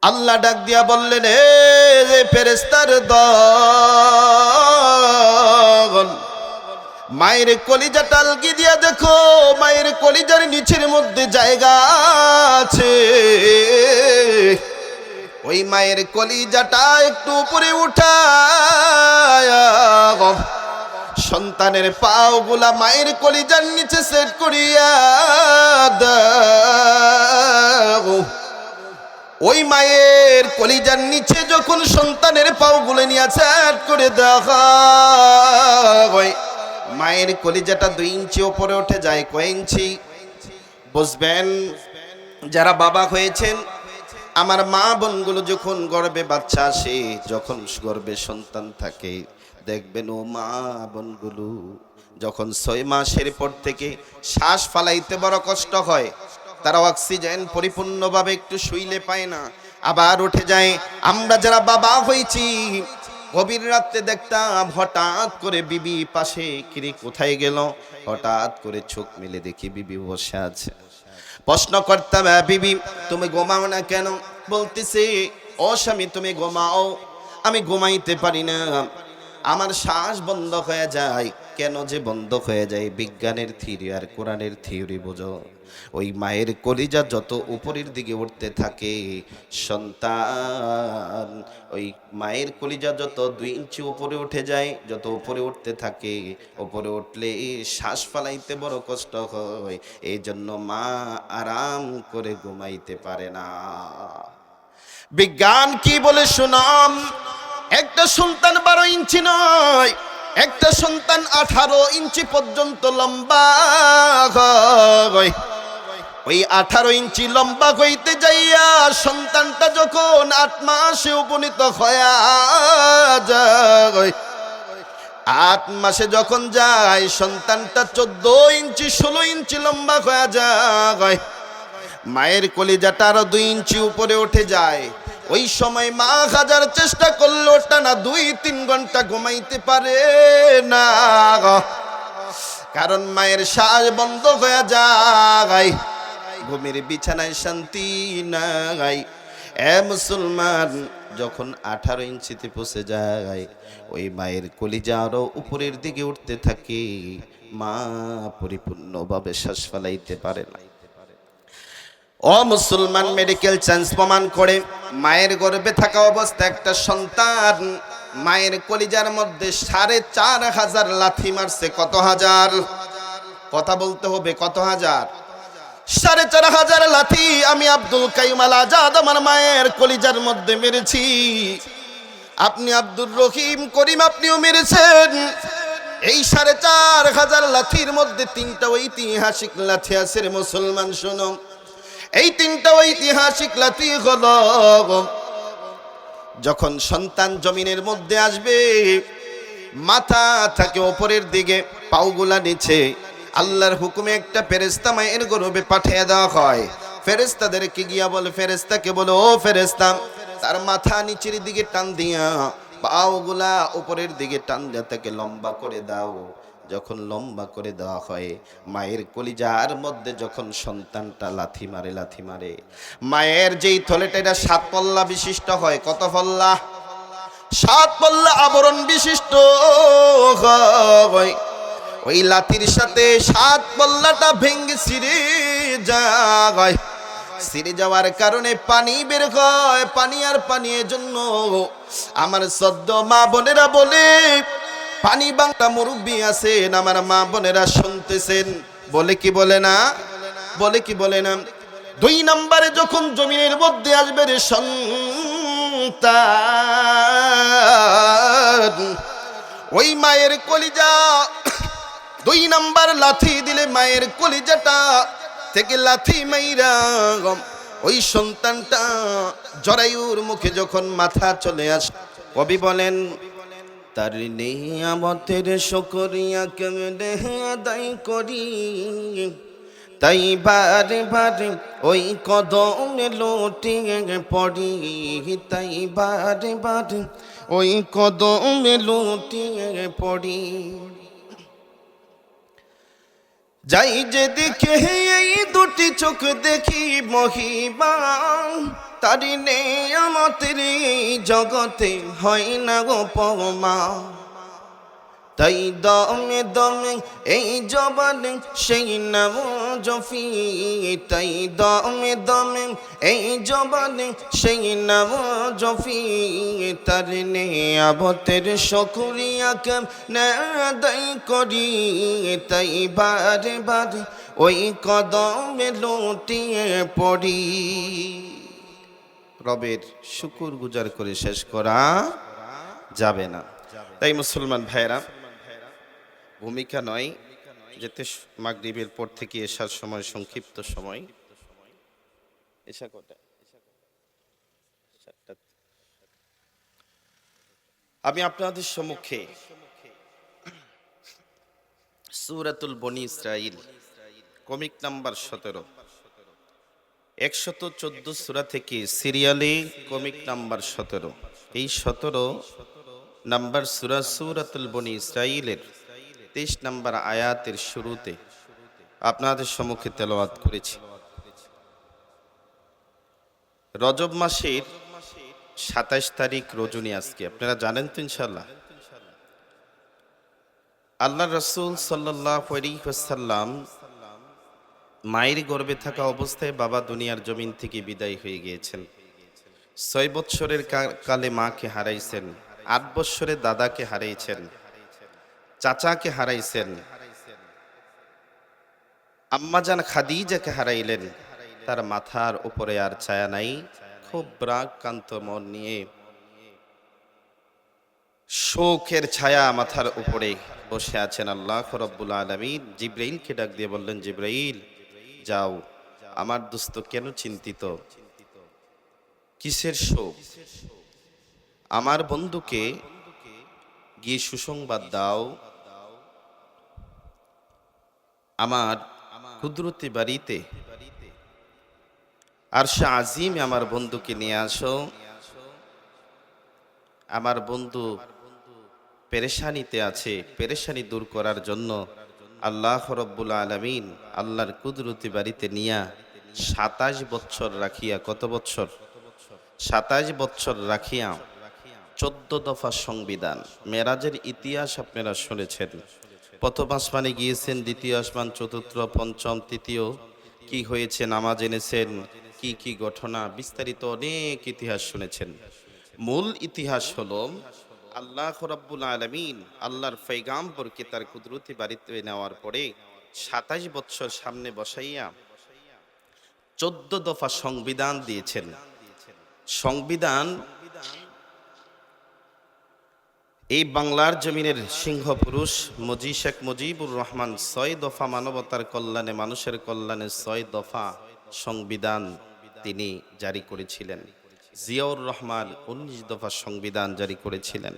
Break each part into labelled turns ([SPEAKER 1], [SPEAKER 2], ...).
[SPEAKER 1] আল্লাহ ডাক দিয়া বললেন, এ ফেরেশতার দল, মায়ের কলিজাটা আলগি দিয়া দেখো, মায়ের কলিজার নিচের মধ্যে জায়গা আছে। ওই মায়ের কলিজাটা একটু উপরে উঠায়া সন্তানের পাও গুলা মায়ের কলিজার নিচে সেট করিয়া দাও। ওই মায়ের কলিজার নিচে যখন সন্তানের পাও গুলো নিয়ে সেট করে দেওয়া হয়, মায়ের কলিজাটা 2 ইঞ্চি উপরে উঠে যায়। কয় ইঞ্চি বুঝবেন? যারা বাবা হয়েছেন, আমার মা বোনগুলো যখন গর্ভে বাচ্চা আসে, যখন গর্ভে সন্তান থাকে, দেখবেন ও মা বোনগুলো যখন 6 মাসের পর থেকে শ্বাস ফালাইতে বড় কষ্ট হয়, তারা অক্সিজেন পরিপূর্ণভাবে একটু শুইলে পায় না, আবার উঠে যায়। আমরা যারা বাবা হয়েছি, গভীর রাত্রে দেখতাম হঠাৎ করে বিবি পাশে, কিরে কোথায় গেল, হঠাৎ করে চোখ মেলে দেখি বিবি বসে আছে। প্রশ্ন করতাম, বিবি তুমি ঘুমাও না কেন? বলতেছে, ও স্বামী তুমি ঘুমাও, আমি ঘুমাইতে পারি না, আমার শ্বাস বন্ধ হয়ে যায়। কেন যে বন্ধ হয়ে যায়? বিজ্ঞানের থিওরি আর কোরআনের থিওরি বোঝো। ওই মায়ের কলিজা যত উপরের দিকে উঠতে থাকে, সন্তান ওই মায়ের কলিজা যত 2 ইঞ্চি উপরে উঠে যায়, যত উপরে উঠতে থাকে, উপরে উঠলে শ্বাস ফালাইতে বড় কষ্ট হয়। এই জন্য মা আরাম করে ঘুমাইতে পারে না। বিজ্ঞান কি বলে শুনাম, একটা সন্তান 12 ইঞ্চি নয়, একটা সন্তান 18 ইঞ্চি পর্যন্ত লম্বা হয়। ওই 18 ইঞ্চি লম্বা হইতে যাইয়া সন্তানটা যখন 8 মাসে উপনীত হয়ে যায়, 8 মাসে যখন যায়, সন্তানটা 14 ইঞ্চি 16 ইঞ্চি লম্বা হয়ে যায়। মায়ের কলিজাটা আরো 2 ইঞ্চি উপরে উঠে যায়। ওই সময় মা হাজার চেষ্টা করলো টানা 2-3 ঘন্টা ঘুমাইতে পারে না, কারণ মায়ের শ্বাস বন্ধ হয়ে যায়, ঘুমের বিছানায় শান্তি নাই। এ মুসলমান, যখন 18 ইঞ্চিতে পৌঁছে যায়, ওই মায়ের কলিজা আরো উপরের দিকে উঠতে থাকে, মা পরিপূর্ণভাবে শ্বাস ফেলাইতে পারে না। ও মুসলমান, মেডিকেল সায়েন্স প্রমাণ করে, মায়ের গর্ভে থাকা অবস্থা একটা সন্তান মায়ের কলিজার মধ্যে 4,500 লাথি মারছে। কত হাজার? কথা বলতে হবে, কত হাজার? 4,500 লাথি আমি আব্দুল কাইয়ুম আল আজাদ আমার মায়ের কলিজার মধ্যে মেরেছি। আপনি আব্দুর রহিম করিম আপনিও মেরেছেন। এই 4,500 লাথির মধ্যে 3টা ঐতিহাসিক লাথি আছে রে মুসলমান, শোনো। এই 3টা ঐতিহাসিক লাথি হলো, যখন সন্তান জমিনের মধ্যে আসবে, মাথা থাকে উপরের দিকে, পাওগুলা নিচে, আল্লাহর হুকুমে একটা ফেরেশতা মায়ের গর্ভে পাঠিয়ে দেওয়া হয়। ফেরেশতাদেরকে গিয়া বলে, ফেরেশতাকে বলে, ও ফেরেশতা, তার মাথা নিচের দিকে টান দিয়া পাওগুলা উপরের দিকে টান দিয়া তাকে লম্বা করে দাও। যখন লম্বা করে দেওয়া হয়, মায়ের কলিজার মধ্যে যখন সন্তানটা লাথি মারে, মায়ের যেই থলেটা, এটা 7 পল্লা বিশিষ্ট হয়। কত পল্লা? 7 পল্লা আবরণ বিশিষ্ট হয়। ওই লাথির সাথে 7 পল্লাটা ভেঙে ছিঁড়ে যায়। ছিঁড়ে যাওয়ার কারণে পানি বের হয়, পানি আর পানি। এজন্য আমার সদ্য মা বোনেরা বলে, পানি বাংলা মুরব্বী আছেন, আমার মা বোনেরা শুনতেছেন, বলে কি বলে না? বলে কি বলে না? 2 নম্বরে যখন জমিনের মধ্যে আসবে রে সন্তান, ওই মায়ের কলিজা 2 নম্বর লাথি দিলে মায়ের কলিজাটা থেকে লাথি মাইরা ওই সন্তানটা জরায়ুর মুখে যখন মাথা চলে আসে, কবি বলেন, তার নিয়ামতের শুকরিয়া কেমনে আদায় করি, তাই বারে বারে ওই কদমে লুটিয়ে পড়ি, তাই বারে বারে ওই কদমে লুটিয়ে পড়ি। যাই যে দেখে এই 2টি চোখ দেখি মহিমা, তারি নেয়ামতের এই জগতে হয় না গো পমা, তাই দমে দমে এই জবানে সেই নাম জফি, তাই দমে দমে এই জবানে সেই নাম জফি, তার নেয়ামতের শুকরিয়া কেমনে আদায় করি, তাই বারে বারে ওই কদমে লুটিয়ে পড়ি। রবের শুকর গুজার করে শেষ করা যাবে না। তাই মুসলমান ভাইরা, ভূমিকা নয় যেতে মাগরিবের পর থেকে এশার সময় সংক্ষিপ্ত সময়, এশা কটা আমি আপনাদের সম্মুখে সূরাতুল বনী ইসরাইল কমিক নাম্বার 17, 114 সূরা থেকে সিরিয়ালে কমিক নাম্বার 17। এই 17 নাম্বার সূরা সূরাতুল বনী ইসরাইলের 23 নাম্বার আয়াতের শুরুতে আপনাদের সম্মুখে তেলাওয়াত করেছি। রজব মাসের 27 তারিখ রজনী আজকে, আপনারা জানেন তো ইনশাআল্লাহ। আল্লাহ রাসূল সাল্লাল্লাহু আলাইহি ওয়াসাল্লাম মায়ের গর্ভে থাকা অবস্থায় বাবা দুনিয়ার জমিন থেকে বিদায় হয়ে গিয়েছেন। 6 বৎসরের কালে মাকে হারাইছেন, 8 বৎসরে দাদাকে হারাইছেন, চাচাকে হারাইছেন, আম্মাজান খাদিজাকে হারাইলেন। তার মাথার উপরে আর ছায়া নাই। খুব রাগকান্ত মন নিয়ে শোকের ছায়া মাথার উপরে বসে আছেন আল্লাহ রাব্বুল আলামিন। জিবরাইলকে ডাক দিয়ে বললেন, জিবরাইল যাও, আমার দোস্ত কেন চিন্তিত, কিসের শোক? আমার বন্ধুকে গিয়ে সুসংবাদ দাও, আমার কুদরতি বাড়িতে আরশে আজিম আমার বন্ধুকে নিয়ে আসো। আমার বন্ধু পেরেশানিতে আছে, পেরেশানি দূর করার জন্য আল্লাহ রাব্বুল আলামিন আল্লাহর কুদরতি বাড়িতে নিয়া 27 বছর রাখিয়া, কত বছর? 27 বছর রাখিয়া 14 দফা সংবিধান। মেরাজের ইতিহাস আপনারা শুনেছেন। প্রথম আসমানে গিয়েছেন, দ্বিতীয় আসমান, চতুর্থ, পঞ্চম, তৃতীয় কি হয়েছে নামাজ এনেছেন, কি কি ঘটনা, বিস্তারিত অনেক ইতিহাস শুনেছেন। মূল ইতিহাস হলো আল্লাহ রাব্বুল আলামিন আল্লাহর পয়গাম্বরকে তার কুদরতি বাড়িতে নেওয়ার পরে 27 বছর সামনে বসাইয়া 14 দফা সংবিধান দিয়েছেন। সংবিধান এই বাংলার জমিনের সিংহ পুরুষ শেখ মুজিবুর রহমান 6 দফা মানবতার কল্যাণে, মানুষের কল্যাণে 6 দফা সংবিধান তিনি জারি করেছিলেন। জিয়াউর রহমান 19 দফা সংবিধান জারি করেছিলেন।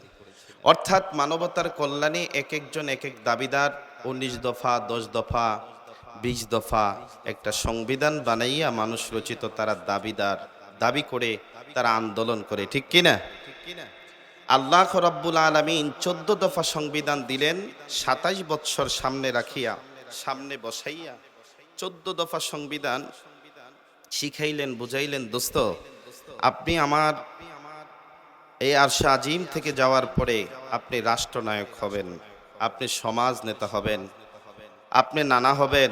[SPEAKER 1] অর্থাৎ মানবতার কল্যাণে এক একজন এক এক দাবিদার 19 দফা, 10 দফা, 20 দফা একটা সংবিধান বানাইয়া মানুষ রচিত তারা দাবিদার, দাবি করে তারা আন্দোলন করে, ঠিক কিনা? আল্লাহ রাব্বুল আলামিন 14 দফা সংবিধান দিলেন। 27 বছর সামনে রাখিয়া, সামনে বসাইয়া 14 দফা সংবিধান শিখাইলেন, বুঝাইলেন, দোস্ত আপনি আমার এই আরশে আজিম থেকে যাওয়ার পরে আপনি রাষ্ট্রনায়ক হবেন, আপনি সমাজ নেতা হবেন, আপনি নানা হবেন,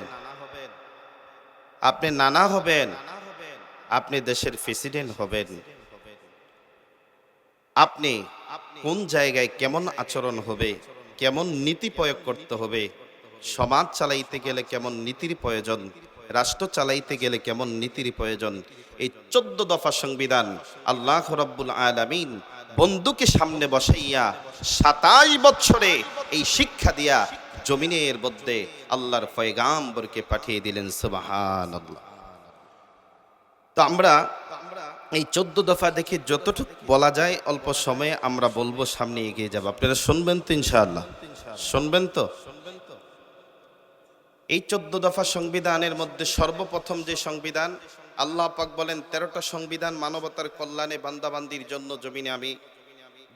[SPEAKER 1] আপনি নানা হবেন, আপনি দেশের প্রেসিডেন্ট হবেন। আপনি কোন জায়গায় কেমন আচরণ হবে, কেমন নীতি প্রয়োগ করতে হবে, সমাজ চালাইতে গেলে কেমন নীতির প্রয়োজন, রাষ্ট্র চালাইতে গেলে কেমন নীতির প্রয়োজন, এই 14 দফা সংবিধান আল্লাহ রাব্বুল আলামিন বন্ধুকে সামনে বসাইয়া 27 বছরে এই শিক্ষা দিয়া জমিনের মধ্যে আল্লাহর পয়গাম্বরকে পাঠিয়ে দিলেন। সুবহানাল্লাহ। তো আমরা এই 14 দফা দেখে যতটুকু বলা যায় অল্প সময়ে আমরা বলবো, সামনে এগিয়ে যাব। আপনারা শুনবেন তো ইনশাআল্লাহ? শুনবেন তো? এই 14 দফা সংবিধানের মধ্যে সর্বপ্রথম যে সংবিধান, আল্লাহ পাক বলেন 13টা সংবিধান মানবতার কল্যাণে বান্দাবান্দির জন্য জমিনে আমি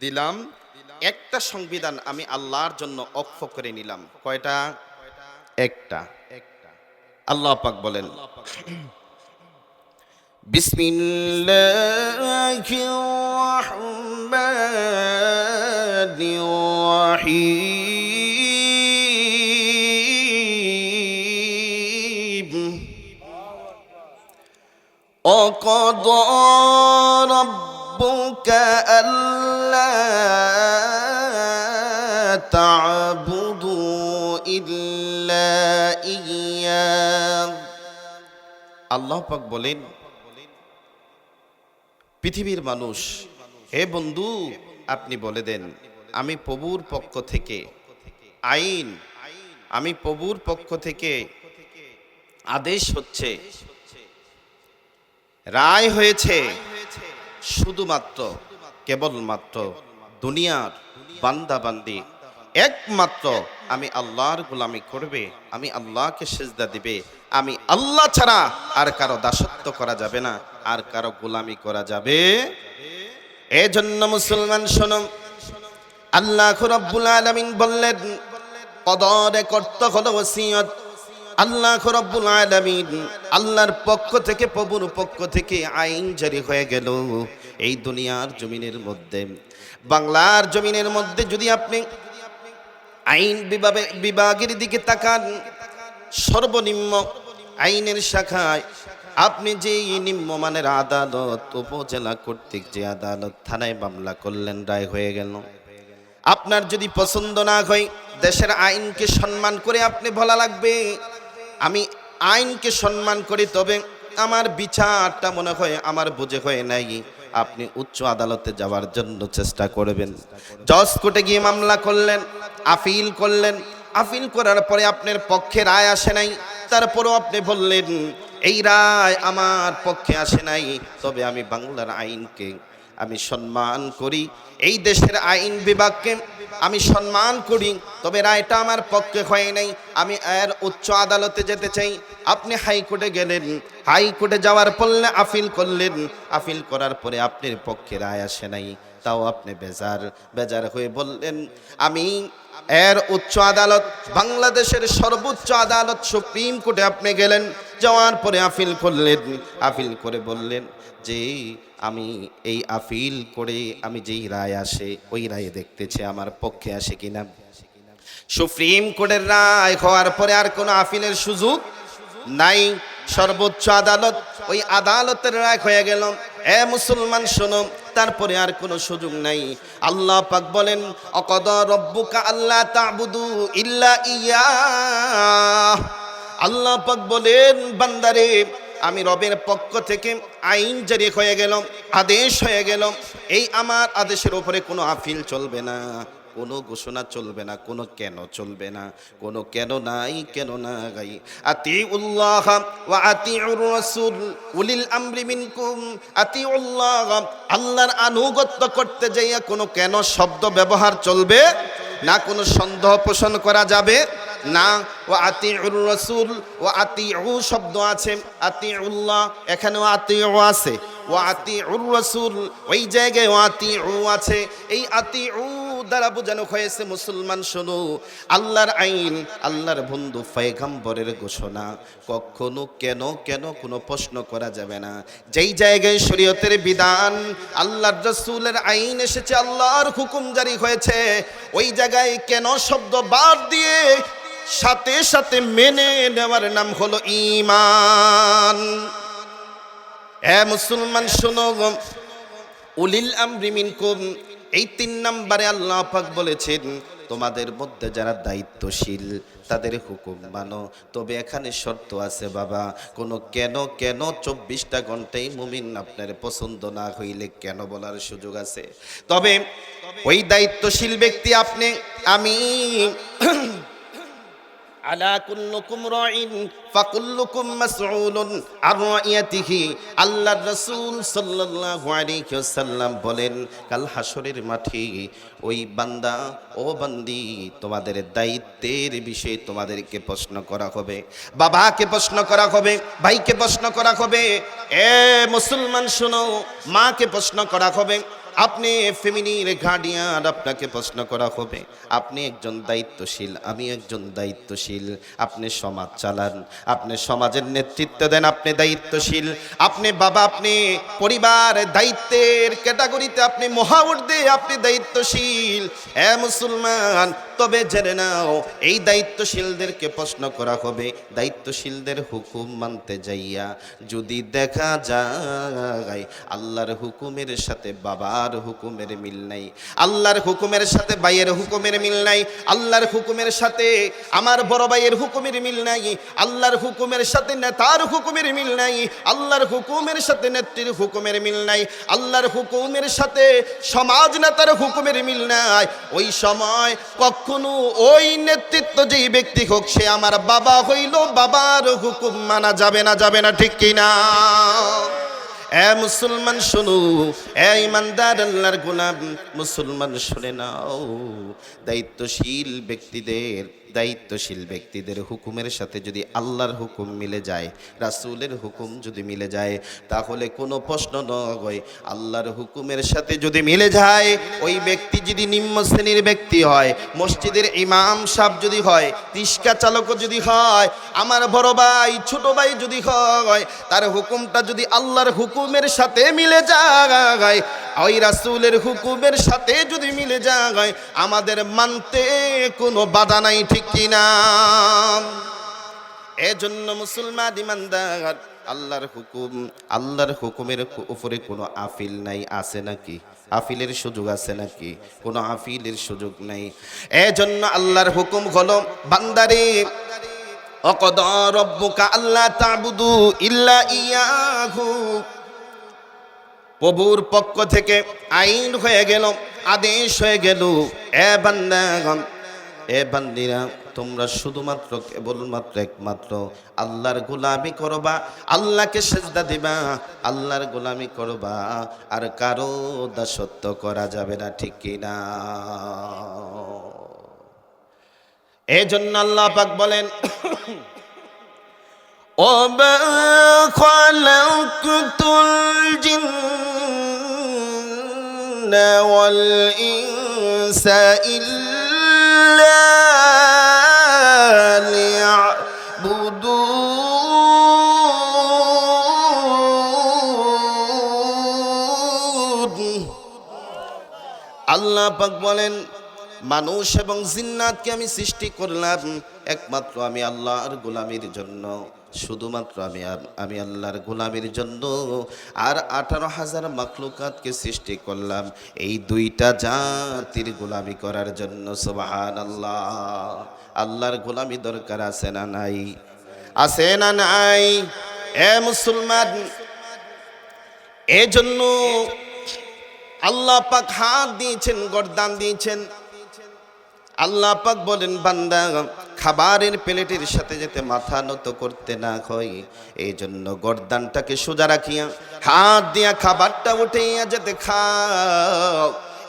[SPEAKER 1] দিলাম, একটা সংবিধান আমি আল্লাহর জন্য অক্ষ করে নিলাম। কয়টা? একটা। আল্লাহ পাক বলেন বিসমিল্লাহির রহমানির রহিম وقضى ربك ألا تعبدوا إلا إياه আল্লাহ পাক বলেন, পৃথিবীর মানুষ, হে বন্ধু আপনি বলে দেন, আমি প্রভুর পক্ষ থেকে আইন, আমি প্রভুর পক্ষ থেকে আদেশ হচ্ছে, রায় হয়েছে, শুধুমাত্র কেবলমাত্র দুনিয়ার বান্দা বান্দি একমাত্র আমি আল্লাহর গোলামি করবে, আমি আল্লাহকে সিজদা দিবে, আমি আল্লাহ ছাড়া আর কারো দাসত্ব করা যাবে না, আর কারো গোলামি করা যাবে। এজন্য মুসলমান শোনো, আল্লাহ রাব্বুল আলামিন বললেন, কদরে করতে হলো ওসিয়ত। আল্লাহ রাব্বুল আলামিন আল্লাহর পক্ষ থেকে, প্রভুর পক্ষ থেকে আইন জারি হয়ে গেল। এই দুনিয়ার জমিনের মধ্যে, বাংলার জমিনের মধ্যে যদি আপনি আইন বিভাগের দিকে তাকান, সর্বনিম্ন আইনের শাখায় আপনি যে নিম্নমানের আদালত, উপজেলা কর্তৃক যে আদালত, থানায় মামলা করলেন, রায় হয়ে গেল। আপনার যদি পছন্দ না হয়, দেশের আইনকে সম্মান করে আপনি বলা লাগবে, আমি আইনকে সম্মান করি, তবে আমার বিচারটা মনে হয় আমার বুঝে হয় নাই, আপনি উচ্চ আদালতে যাওয়ার জন্য চেষ্টা করবেন। জজ কোর্টে গিয়ে মামলা করলেন, আপিল করলেন, আপিল করার পরে আপনার পক্ষে রায় আসে নাই, তারপরও আপনি বললেন এই রায় আমার পক্ষে আসে নাই, তবে আমি বাংলার আইনকে আমি সম্মান করি, এই দেশের আইন বিভাগকে আমি সম্মান করি, তবে রায়টা আমার পক্ষে হয় নাই, আমি এর উচ্চ আদালতে যেতে চাই। আপনি হাইকোর্টে গেলেন, হাইকোর্টে যাওয়ার পরে আপিল করলেন, আপিল করার পরে আপনার পক্ষে রায় আসে নাই, তাও আপনি বেজার হয়ে বললেন আমি এর উচ্চ আদালত, বাংলাদেশের সর্বোচ্চ আদালত সুপ্রিম কোর্টে আপনি গেলেন, যাওয়ার পরে আপিল করলেন, আপিল করে বললেন যে আমি এই আপিল করে আমি যেই রায় আসে ওই রায়ে দেখতেছি আমার পক্ষে আসে কিনা। সুপ্রিম কোর্টের রায় হওয়ার পরে আর কোনো আপিলের সুযোগ নাই, সর্বোচ্চ আদালত, ওই আদালতের রায় হয়ে গেল। এ মুসলমান শোনো, তারপরে আর কোনো সুযোগ নাই। আল্লাহ পাক বলেন, অকদা রব্বুকা আল্লা তা'বুদু ইল্লা ইয়্যাহ। আল্লাহ পাক বলেন, বান্দারে আমি রবের পক্ষ থেকে আইন জারি হয়ে গেল, আদেশ হয়ে গেল, এই আমার আদেশের উপরে কোনো আপিল চলবে না, কোনো ঘোষণা চলবে না, কোনো কেন চলবে না, কোনো কেন নাই, কেন না গাই। আতিউল্লাহ ওয়া আতিউর রাসূল উলিল আমরি মিনকুম। আতিউল্লাহ, আল্লাহর আনুগত্য করতে যাইয়া কোনো কেন শব্দ ব্যবহার চলবে না, কোনো সন্দেহ পোষণ করা যাবে না। ওয়া আতিউর রাসূল, ওয়া আতিউ শব্দ আছে, আতিউল্লাহ এখানেও আতিউ আছে, ওয়া আতিউর রাসূল ওই জায়গায় ওয়া আতিউ আছে। এই আতিউ দ্বারা বোঝানো হয়েছে, মুসলমান শোনো, আল্লাহর আইন, আল্লাহর বন্ধু পয়গম্বরের ঘোষণা, কখনো কেন কোনো প্রশ্ন করা যাবে না। যেই জায়গায় শরীয়তের বিধান, আল্লাহর রাসূলের আইন এসেছে, আল্লাহর হুকুম জারি হয়েছে, ওই জায়গায় কেন শব্দ বাদ দিয়ে সাথে সাথে মেনে নেওয়ার নাম হলো ঈমান। এ মুসলমান শোনো, উলিল আমরি মিনকুম, এই ৩ নম্বরে আল্লাহ পাক বলেছেন তোমাদের মধ্যে যারা দায়িত্বশীল তাদের হুকুম মানো, তবে এখানে শর্ত আছে বাবা, কোনো কেন 24টা ঘন্টায় মুমিন আপনার পছন্দ না হইলে কেন বলার সুযোগ আছে। তবে ওই দায়িত্বশীল ব্যক্তি আপনি, আমি আলা কুল্লুকুম রাইন ফাকুল্লুকুম মাসউলুন আন রাইয়াতিহি। আল্লাহর রাসূল সাল্লাল্লাহু আলাইহি ওয়াসাল্লাম বলেন, কাল হাসরের মাঠে ওই বান্দা ও বান্দি তোমাদের দায়িত্বের বিষয়ে তোমাদেরকে প্রশ্ন করা হবে, বাবাকে প্রশ্ন করা হবে, ভাইকে প্রশ্ন করা হবে, এ মুসলমান শোনো, মাকে প্রশ্ন করা হবে, আপনি ফ্যামিলির গার্ডিয়ান, আপনাকে প্রশ্ন করা হবে। আপনি একজন দায়িত্বশীল, আমি একজন দায়িত্বশীল। আপনি সমাজ চালান, আপনি সমাজের নেতৃত্ব দেন, আপনি দায়িত্বশীল। আপনি বাবা, আপনি পরিবার দায়িত্বের ক্যাটাগরিতে আপনি মহাউর্ধে, আপনি দায়িত্বশীল। মুসলমান, তবে জেনে নাও, এই দায়িত্বশীলদেরকে প্রশ্ন করা হবে। দায়িত্বশীলদের হুকুম মানতে যাইয়া যদি দেখা যায় আল্লাহর হুকুমের সাথে বাবার হুকুমের মিল নাই, আল্লাহর হুকুমের সাথে ভাইয়ের হুকুমের মিল নাই, আল্লাহর হুকুমের সাথে আমার বড় ভাইয়ের হুকুমের মিল নাই, আল্লাহর হুকুমের সাথে নেতার হুকুমের মিল নাই, আল্লাহর হুকুমের সাথে নেত্রীর হুকুমের মিল নাই, আল্লাহর হুকুমের সাথে সমাজ নেতার হুকুমের মিল নাই, ওই সময় কখনো ওই নেতৃত্ব যেই ব্যক্তি হোক, সে আমার বাবা হইল, বাবার হুকুম মানা যাবে না, যাবে না, ঠিক কিনা? মুসলমান শোনো, ইমানদার আল্লাহর গোলাম মুসলমান শুনে নাও, দায়িত্বশীল ব্যক্তিদের হুকুমের সাথে যদি আল্লাহর হুকুম মিলে যায়, রাসূলের হুকুম যদি মিলে যায়, তাহলে কোনো প্রশ্ন নয়। আল্লাহর হুকুমের সাথে যদি মিলে যায়, ওই ব্যক্তি যদি নিম্ন শ্রেণীর ব্যক্তি হয়, মসজিদের ইমাম সাহেব যদি হয়, রিক্সা চালকও যদি হয়, আমার বড় ভাই ছোট ভাই যদি হয়, তার হুকুমটা যদি আল্লাহর হুকুমের সাথে মিলে যায়, ওই রাসূলের হুকুমের সাথে যদি মিলে যায়, আমাদের মানতে কোনো বাধা নাই, ঠিক কিনা? এজন্য মুসলমান ইমানদার, আল্লাহর হুকুমের উপরে কোনো আপিল নাই। আছে নাকি? আপিলের সুযোগ আছে নাকি? কোনো আপিলের সুযোগ নাই। এজন্য আল্লাহর হুকুম হলো, বান্দারে ওয়াকাদা রাব্বুকা আল্লা তা'বুদু ইল্লা ইয়াহু, প্রভুর পক্ষ থেকে আইন হয়ে গেল, আদেশ হয়ে গেল, এ বান্দিরা, তোমরা শুধুমাত্র কেবলমাত্র একমাত্র আল্লাহর গোলামি করবা, আল্লাহকে সেজদা দিবা, আল্লাহর গোলামি করবা, আর কারো দাসত্ব করা যাবে না, ঠিক কিনা? এই জন্য আল্লাহ পাক বলেন, وَمَا خَلَقْتُ الْجِنَّ وَالْإِنسَ إِلَّا لِيَعْبُدُونِ। আল্লাহ পাক বলেন, মানুষ এবং জিন্নাতকে আমি সৃষ্টি করলাম একমাত্র আমি আল্লাহর গোলামির জন্য, শুধুমাত্র আমি আল্লাহর গোলামির জন্য। আর 18,000 মাখলুকাতকে সৃষ্টি করলাম এই দুইটা জাতির গোলামি করার জন্য। সুবহানাল্লাহ। আল্লাহর গোলামি দরকার আছে না নাই? আছে না নাই? মুসলমান, এজন্য আল্লাহ পাক হাত দিয়েছেন, গর্দান দিয়েছেন। আল্লাহ পাক বলেন, বান্দা খাবারের প্লেটের সাথে যাতে মাথা নত করতে না হয়, এই জন্য গর্দানটাকে সোজা রাখিয়া হাত দিয়া খাবারটা উঠাইয়া যাতে খাও,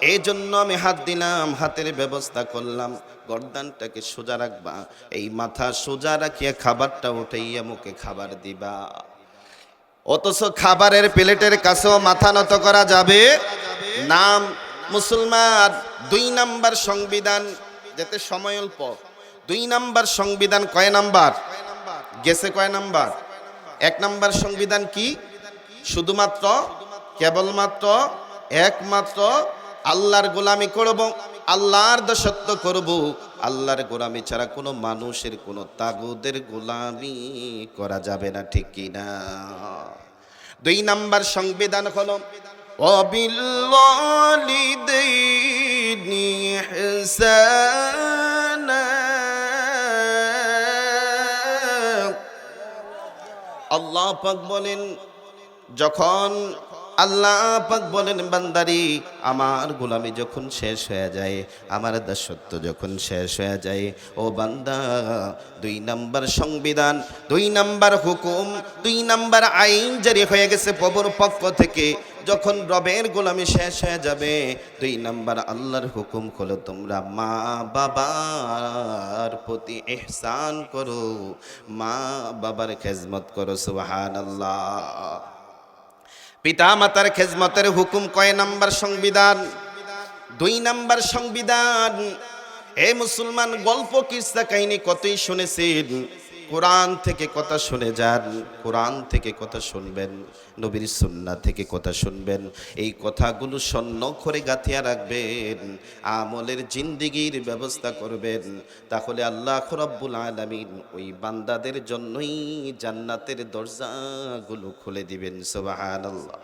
[SPEAKER 1] এই জন্য আমি হাত দিলাম, হাতের ব্যবস্থা করলাম। গর্দানটাকে সোজা রাখবা, এই মাথা সোজা রাখিয়া খাবারটা উঠাইয়া মুখে খাবার দিবা। অথচ খাবারের প্লেটের কাছেও মাথা নত করা যাবে নাম। মুসলমান, 2 নাম্বার সংবিধান, যেতে সময় অল্প, 2 নাম্বার সংবিধান কয় নাম্বার গেছে? কয় নাম্বার? 1 নাম্বার সংবিধান কি? শুধুমাত্র কেবলমাত্র একমাত্র আল্লাহর গোলামি করব, আল্লাহর দাসত্ব করব, আল্লাহর গোলামি ছাড়া কোনো মানুষের কোনো তাগুদের গোলামি করা যাবে না, ঠিক কিনা? 2 নাম্বার সংবিধান হলো ওয়াবিল ওয়ালিদাইনি ইহসানা। আল্লাহ পাক বলেন, যখন আল্লাহ পাক বলেন, বান্দারি আমার গোলামি যখন শেষ হয়ে যায়, আমার দাসত্ব যখন শেষ হয়ে যায়, ও বান্দা 2 নাম্বার সংবিধান, 2 নাম্বার হুকুম, 2 নাম্বার আইন জারি হয়ে গেছে প্রভুর পক্ষ থেকে। যখন রবের গোলামি শেষ হয়ে যাবে, 2 নাম্বার আল্লাহর হুকুম হলো, তোমরা মা বাবার প্রতি ইহসান করো, মা বাবার খেজমত করো। সুবহানাল্লাহ। পিতা মাতার খেজমতের হুকুম কয় নাম্বার সংবিধান? 2 নাম্বার সংবিধান। হে মুসলমান, গল্প কিসসা কাহিনী কতই শুনেছেন, কোরআন থেকে কথা শুনে যান, কোরআন থেকে কথা শুনবেন, নবীর সুন্নাহ থেকে কথা শুনবেন। এই কথাগুলো স্বর্ণ করে গাঁথিয়া রাখবেন, আমলের জিন্দেগির ব্যবস্থা করবেন, তাহলে আল্লাহ রাব্বুল আলামিন ওই বান্দাদের জন্যই জান্নাতের দরজাগুলো খুলে দিবেন। সুবহানাল্লাহ।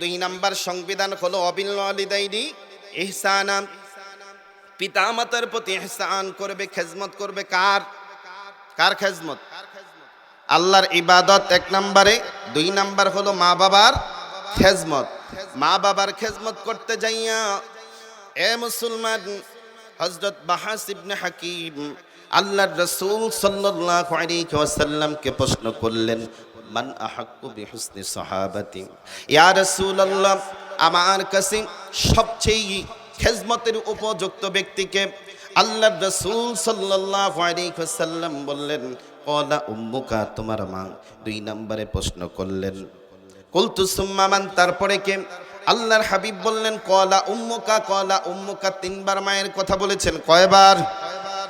[SPEAKER 1] 2 নাম্বার সংবিধান হলো অবিল ওয়ালিদাইনি ইহসানা, পিতা মাতার প্রতি ইহসান করবে, খেজমত করবে। কার কার খেজমত? আল্লাহর ইবাদত 1 নম্বরে। 2 নাম্বার হলো মা বাবার খেজমত। মা বাবার খেজমত করতে যাইয়া এ মুসলমান, হযরত বাহাস ইবনে হাকিম আল্লাহর রাসূল সাল্লাল্লাহু আলাইহি ওয়াসাল্লামকে প্রশ্ন করলেন, মান আহাক্কু বিহুসনি সাহাবাতি, ইয়া রাসূলুল্লাহ, আমার কাছে সবচেয়ে খেজমতের উপযুক্ত ব্যক্তিকে? আল্লাহর রাসূল সাল্লাল্লাহু আলাইহি ওয়াসাল্লাম বললেন, ক্বালা উম্মুকা, তোমার মা। 2 নম্বরে প্রশ্ন করলেন, কুলতু সুম্মা মান, তারপরে কে? আল্লাহর হাবিব বললেন, ক্বালা উম্মুকা, ক্বালা উম্মুকা। 3 বার মায়ের কথা বলেছেন। কয়বার?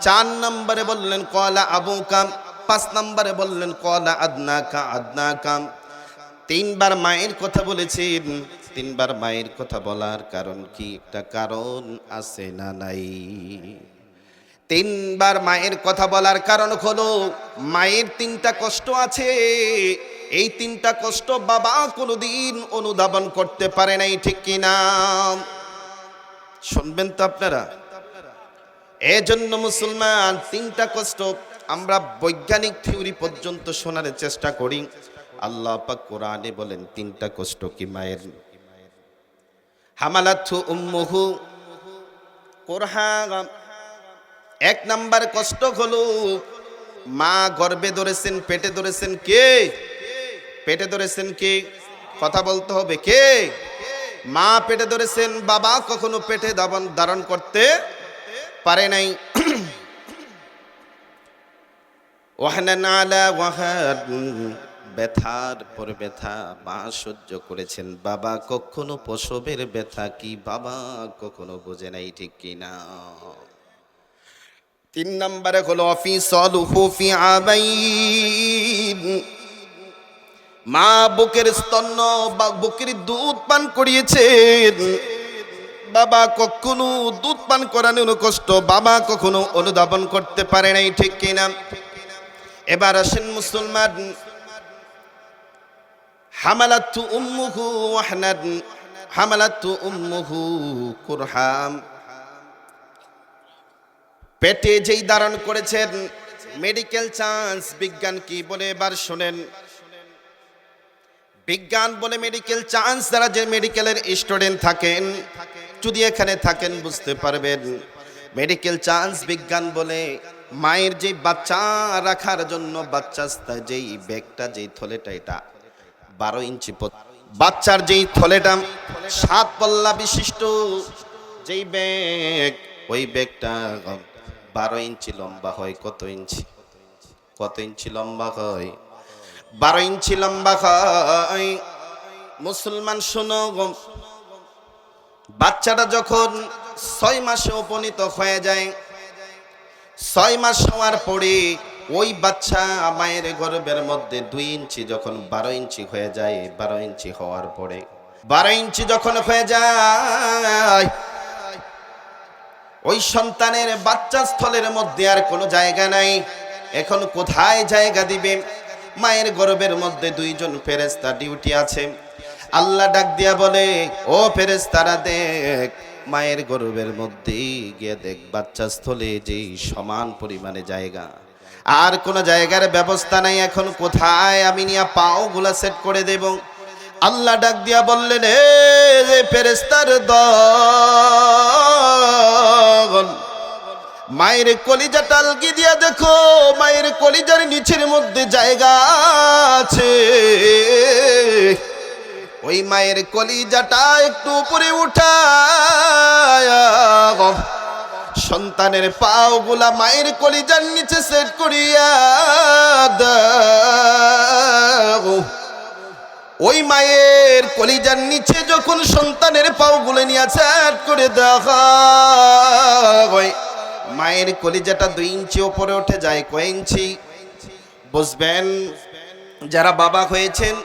[SPEAKER 1] 4 নম্বরে বললেন ক্বালা আবুকা, 5 নম্বরে বললেন ক্বালা আদনাকা, আদনাকা। 3 বার মায়ের কথা বলেছেন। 3 বার মায়ের কথা বলার কারণ কি? একটা কারণ আছে না নাই? 3 বার মায়ের কথা বলার কারণ হলো, মায়ের 3টা কষ্ট আছে। এই 3টা কষ্ট বাবা কোনোদিন অনুধাবন করতে পারে নাই, ঠিক কিনা? শুনবেন তো আপনারা? এজন্য মুসলমান, 3টা কষ্ট আমরা বৈজ্ঞানিক থিওরি পর্যন্ত শোনার চেষ্টা করি। আল্লাহ পাক কোরআনে বলেন 3টা কষ্ট কি মায়ের? হামালাতহু উম্মুহু কুরহা। 1 নাম্বার কষ্ট হলো, মা গর্ভে ধরেছেন, পেটে ধরেছেন কে? পেটে ধরেছেন কে? কথা বলতে হবে, কে? মা পেটে ধরেছেন, বাবা কখনো পেটে ধারণ করতে পারে নাই। ওয়াহনান আলা ওয়াহান, ব্যথার পর ব্যথা মা সহ্য করেছেন, বাবা কখনো প্রসবের ব্যথা কি বাবা কখনো বোঝে নাই, ঠিক কিনা? 3 নম্বরে হলো অফিসলুহু ফি আবাইন, মা বুকের স্তন্য বা বুকের দুধ পান করিয়েছেন, বাবা কখনো দুধ পান করানোর কষ্ট বাবা কখনো অনুধাবন করতে পারে নাই, ঠিক কিনা? এবার আসেন মুসলমান, হামালাতু উম্মুহু ওয়াহনান, হামালাতু উম্মুহু কুরহাম, পেটে যেই ধারণ করেছেন, মেডিকেল চান্স। বিজ্ঞান কি বলে এবার শোনেন। বিজ্ঞান বলে মেডিকেল চান্স, যারা যে মেডিকেলের স্টুডেন্ট থাকেন, যদি এখানে থাকেন বুঝতে পারবেন। মেডিকেল চান্স বিজ্ঞান বলে মায়ের যে বাচ্চা রাখার জন্য বাচ্চা যেই ব্যাগটা, যেই থলেটা, এটা 12 ইঞ্চি। বাচ্চার যেই থলেটা 7 পল্লা বিশিষ্ট যেই ব্যাগ, ওই ব্যাগটা 12 ইঞ্চি লম্বা হয়। কত ইঞ্চি? কত ইঞ্চি লম্বা হয়? 12 ইঞ্চি লম্বা হয়। মুসলমান শোনো, বাচ্চাটা যখন 6 মাসে উপনীত হয়ে যায়, 6 মাস হওয়ার পরে ওই বাচ্চা মায়ের গর্ভের মধ্যে 2 ইঞ্চি যখন 12 ইঞ্চি হয়ে যায়, 12 ইঞ্চি হওয়ার পরে, 12 ইঞ্চি যখন হয়ে যায়, ওই সন্তানের বাচ্চা স্থলের মধ্যে আর কোনো জায়গা নাই। এখন কোথায় জায়গা দিবে? মায়ের গর্ভের মধ্যে 2 জন ফেরেশতা ডিউটি আছে। আল্লাহ ডাক দিয়া বলে, ও ফেরেশতারা, দেখ মায়ের গর্ভের মধ্যে গিয়ে দেখ বাচ্চা স্থলে যে সমান পরিমাণে জায়গা, আর কোন জায়গার ব্যবস্থা নাই। এখন কোথায় আমি নিয়ে পাও গুলা সেট করে দেব? আল্লাহ ডাক দিয়া বললেন, হে ফেরেশতার দল, মায়ের কলিজা টালকি দিয়া দেখো, মায়ের কলিজার নিচের মধ্যে জায়গা আছে। ওই মায়ের কলিজাটা একটু উপরে উঠায় সন্তানের পাও গুলা মায়ের কলিজার নিচে সেট করিয়া দাও। ওই মায়ের কলিজার নিচে যখন সন্তানের পাওগুলো নিয়ে চাট করে দেখা হয়, মায়ের কলিজাটা 2 ইঞ্চি উপরে উঠে যায়। কয় ইঞ্চি বুঝবেন? যারা বাবা হয়েছেন,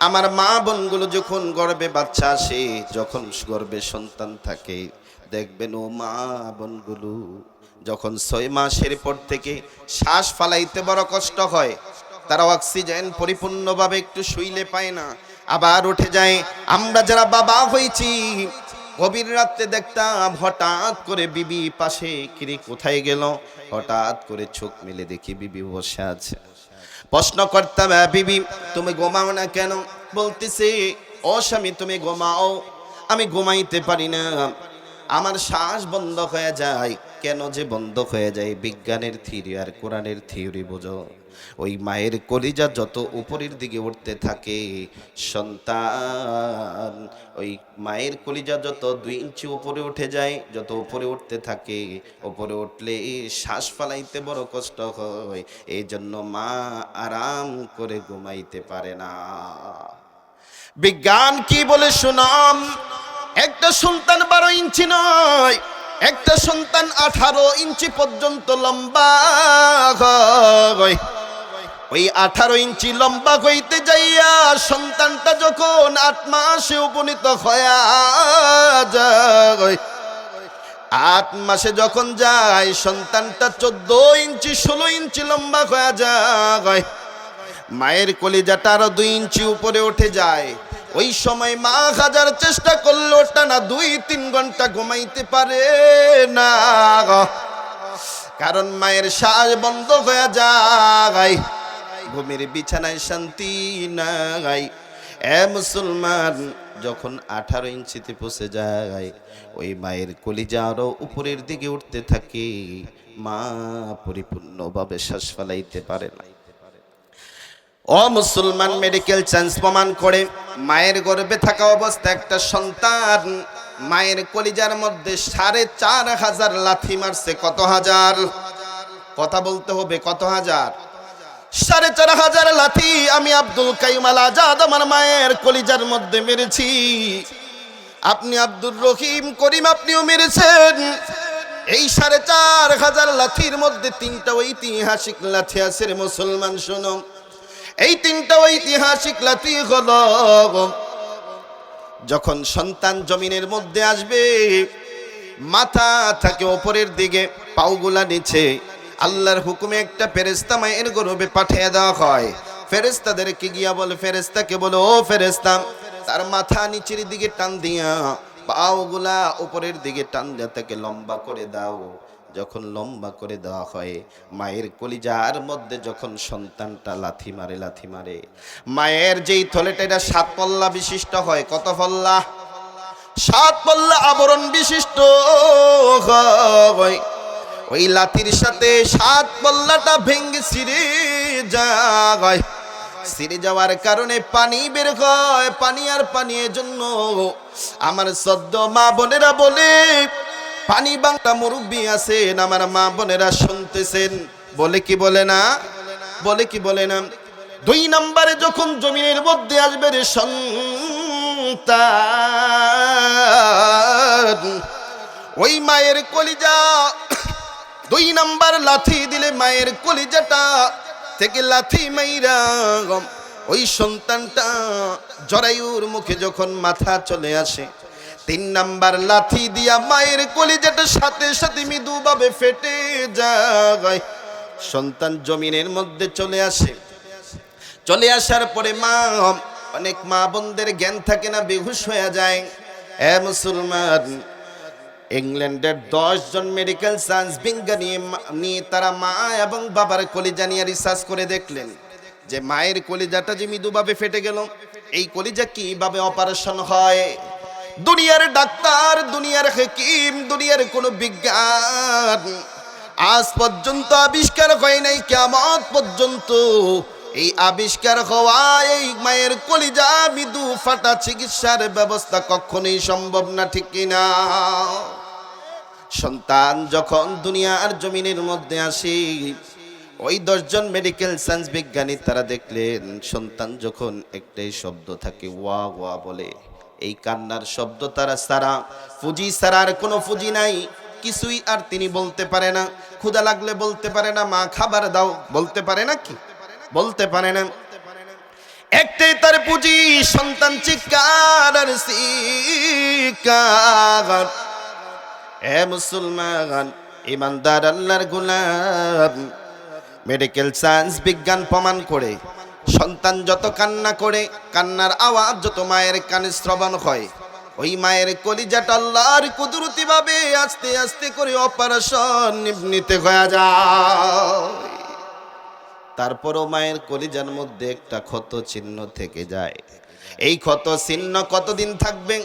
[SPEAKER 1] আমার মা বোনগুলো যখন গর্ভে বাচ্চা আসে, যখন গর্ভে সন্তান থাকে, দেখবেন ও মা বোনগুলো যখন 6 মাসের পর থেকে শ্বাস ফালাইতে বড় কষ্ট হয়, তারা অক্সিজেন পরিপূর্ণভাবে একটু শুইলে পায় না, আবার উঠে যায়। আমরা যারা বাবা হয়েছি, গভীর রাত্রে দেখতাম হঠাৎ করে বিবি পাশে, কিরে কোথায় গেল, হঠাৎ করে চোখ মেলে দেখি বিবি বসে আছে। প্রশ্ন করতাম, বিবি তুমি ঘুমাও না কেন? বলতেছে, ও স্বামী তুমি ঘুমাও, আমি ঘুমাইতে পারি না, আমার শ্বাস বন্ধ হয়ে যায়। কেন যে বন্ধ হয়ে যায়? বিজ্ঞানের থিওরি আর কোরআনের থিওরি বোঝো। ওই মায়ের কলিজা যত উপরের দিকে উঠতে থাকে, সন্তান ওই মায়ের কলিজা যত 2 ইঞ্চি উপরে উঠে যায়, যত উপরে উঠতে থাকে, উপরে উঠলে শ্বাস ফালাইতে বড় কষ্ট হয়। এই জন্য মা আরাম করে ঘুমাইতে পারে না। বিজ্ঞান কি বলে শুনাম, একটা সন্তান 12 ইঞ্চি নয়, একটা সন্তান 18 ইঞ্চি পর্যন্ত লম্বা হয়। ওই 18 ইঞ্চি লম্বা হইতে যাইয়া সন্তানটা যখন 8 মাসে উপনীত হয়ে যায়, 8 মাসে যখন যায় সন্তানটা 14 ইঞ্চি 16 ইঞ্চি লম্বা হয়ে যায়, মায়ের কলিজাটা আরো 2 ইঞ্চি উপরে উঠে যায়। ওই সময় মা হাজার চেষ্টা করলো টানা 2-3 ঘন্টা ঘুমাইতে পারে না, কারণ মায়ের শ্বাস বন্ধ হয়ে যায়, ঘুমের বিছানায় শান্তি নাই। এ মুসলমান, যখন 18 ইঞ্চিতে পৌঁছে যায়, ওই মায়ের কলিজা আরো উপরের দিকে উঠতে থাকে, মা পরিপূর্ণভাবে শ্বাস ফেলাইতে পারে না। ও মুসলমান, মেডিকেল সায়েন্স প্রমাণ করে, মায়ের গর্ভে থাকা অবস্থা একটা সন্তান মায়ের কলিজার মধ্যে 4,500 লাথি মারছে। কত হাজার? কথা বলতে হবে, কত হাজার? 4,500 লাথি আমি আব্দুল কাইয়ুম আল আজাদ আমার মায়ের কলিজার মধ্যে মেরেছি। আপনি আব্দুর রহিম করিম আপনিও মেরেছেন। এই 4,500 লাথির মধ্যে 3টা ঐতিহাসিক লাথি আছে রে মুসলমান, শোনো। এই 3টা ঐতিহাসিক লাথি হলো, যখন সন্তান জমিনের মধ্যে আসবে, মাথা থাকে উপরের দিকে, পাওগুলা নিচে, আল্লাহর হুকুমে একটা ফেরেশতা মায়ের গর্ভে পাঠিয়ে দেওয়া হয়। ফেরেশতাদেরকে গিয়া বলে, ফেরেশতাকে বলে, ও ফেরেশতা, তার মাথা নিচের দিকে টান দিয়া পাওগুলা উপরের দিকে টান দিয়া তাকে লম্বা করে দাও। যখন লম্বা করে দেওয়া হয়, মায়ের কলিজার মধ্যে যখন সন্তানটা লাথি মারে, মায়ের যেই থলেটা এটা 7 পল্লা বিশিষ্ট হয়। কত পল্লা? 7 পল্লা আবরণ বিশিষ্ট হয়। ওই লাথির সাথে 7 পল্লাটা ভেঙে ছিঁড়ে যায়। ছিঁড়ে যাওয়ার কারণে পানি বের হয়, পানি আর পানি। এজন্য আমার সদ্য মা বোনেরা বলে, পানি বাংলা মুরব্বী আছেন, আমার মা বোনেরা শুনতেছেন, বলে কি বলে না? বলে কি বলে না? 2 নম্বরে যখন জমিনের মধ্যে আসবে রে সন্তান, ওই মায়ের কলিজা 2 নম্বর লাথি দিলে মায়ের কলিজাটা থেকে লাথি মাইরা ওই সন্তানটা জরায়ুর মুখে যখন মাথা চলে আসে, 3 নম্বর লাথি দিয়া মায়ের কলিজাটা সাথে সাথে মৃদুভাবে ফেটে যায়। সন্তান জমিনের মধ্যে চলে আসে। চলে আসার পরে মা, অনেক মা বোনদের জ্ঞান থাকে না, বেহুশ হয়ে যায়। এ মুসলমান, ইংল্যান্ডের 10 জন মেডিকেল সায়েন্স বিজ্ঞানী নিয়ে তারা মা এবং বাবার কলিজা নিয়ে রিসার্চ করে দেখলেন যে মায়ের কলিজাটা যে মৃদুভাবে ফেটে গেল, এই কলিজা কিভাবে অপারেশন হয়। দুনিয়ার ডাক্তার, দুনিয়ার হাকিম, দুনিয়ার কোনো বিজ্ঞান আজ পর্যন্ত আবিষ্কার হয় নাই, কিয়ামত পর্যন্ত এই আবিষ্কার হওয়া এই মায়ের কলিজা মৃদু ফাটা চিকিৎসার ব্যবস্থা কখনোই সম্ভব না, ঠিক কিনা? সন্তান যখন দুনিয়ার জমিনের মধ্যে আসে, ওই 10 জন মেডিকেল সায়েন্স বিজ্ঞানী তারা দেখলেন সন্তান যখন একটাই শব্দ থাকে ওয়া ওয়া বলে, এই কান্নার শব্দ তারা সারা, ফুজি সারা আর কোনো ফুজি নাই, কিছুই আর তিনি বলতে পারে না। ক্ষুধা লাগলে বলতে পারে না, মা খাবার দাও বলতে পারে না, কি বলতে পারে না। একটাই তার পুঁজি, সন্তান চিৎকার আর চিৎকার। এ মুসলমান ইমানদার আল্লাহর গোলাম, মেডিকেল সায়েন্স বিজ্ঞান প্রমাণ করে সন্তান যত কান্না করে, কান্নার আওয়াজ যত মায়ের কানে শ্রবণ হয়, ওই মায়ের কলিজাটা আল্লাহর কুদরতি ভাবে আস্তে আস্তে করে অপারেশন নিতে হয়ে যায়। তারপরও মায়ের কলিজার মধ্যে একটা ক্ষত চিহ্ন থেকে যায়। এই ক্ষত চিহ্ন কতদিন থাকবে?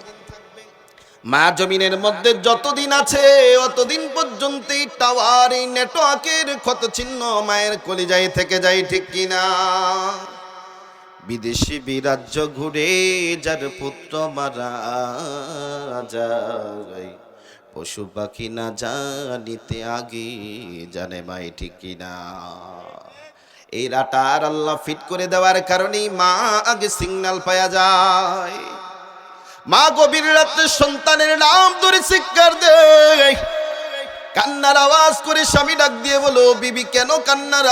[SPEAKER 1] মা জমিনের মধ্যে যতদিন আছে অতদিন পর্যন্ত এই টাওয়ার, এই নেটওয়ার্কের ক্ষত চিহ্ন মায়ের কলিজায় থেকে যায়, ঠিক কিনা? বিদেশি বিরাজ্য ঘুরে যার পুত্র মারা যায়, পশু পাখি না জানিতে আগে জানে মাই, ঠিক কিনা? এই রাটার আল্লাহ ফিট করে দেওয়ার কারণেই মা আগে সিগন্যাল পাওয়া যায়। মা গভীর রাতে সন্তানের নাম ধরে চিৎকার দেয়, কান্নার আওয়াজ করে স্বামী ডাক দিয়ে বলো, বিবি কেন কান্নার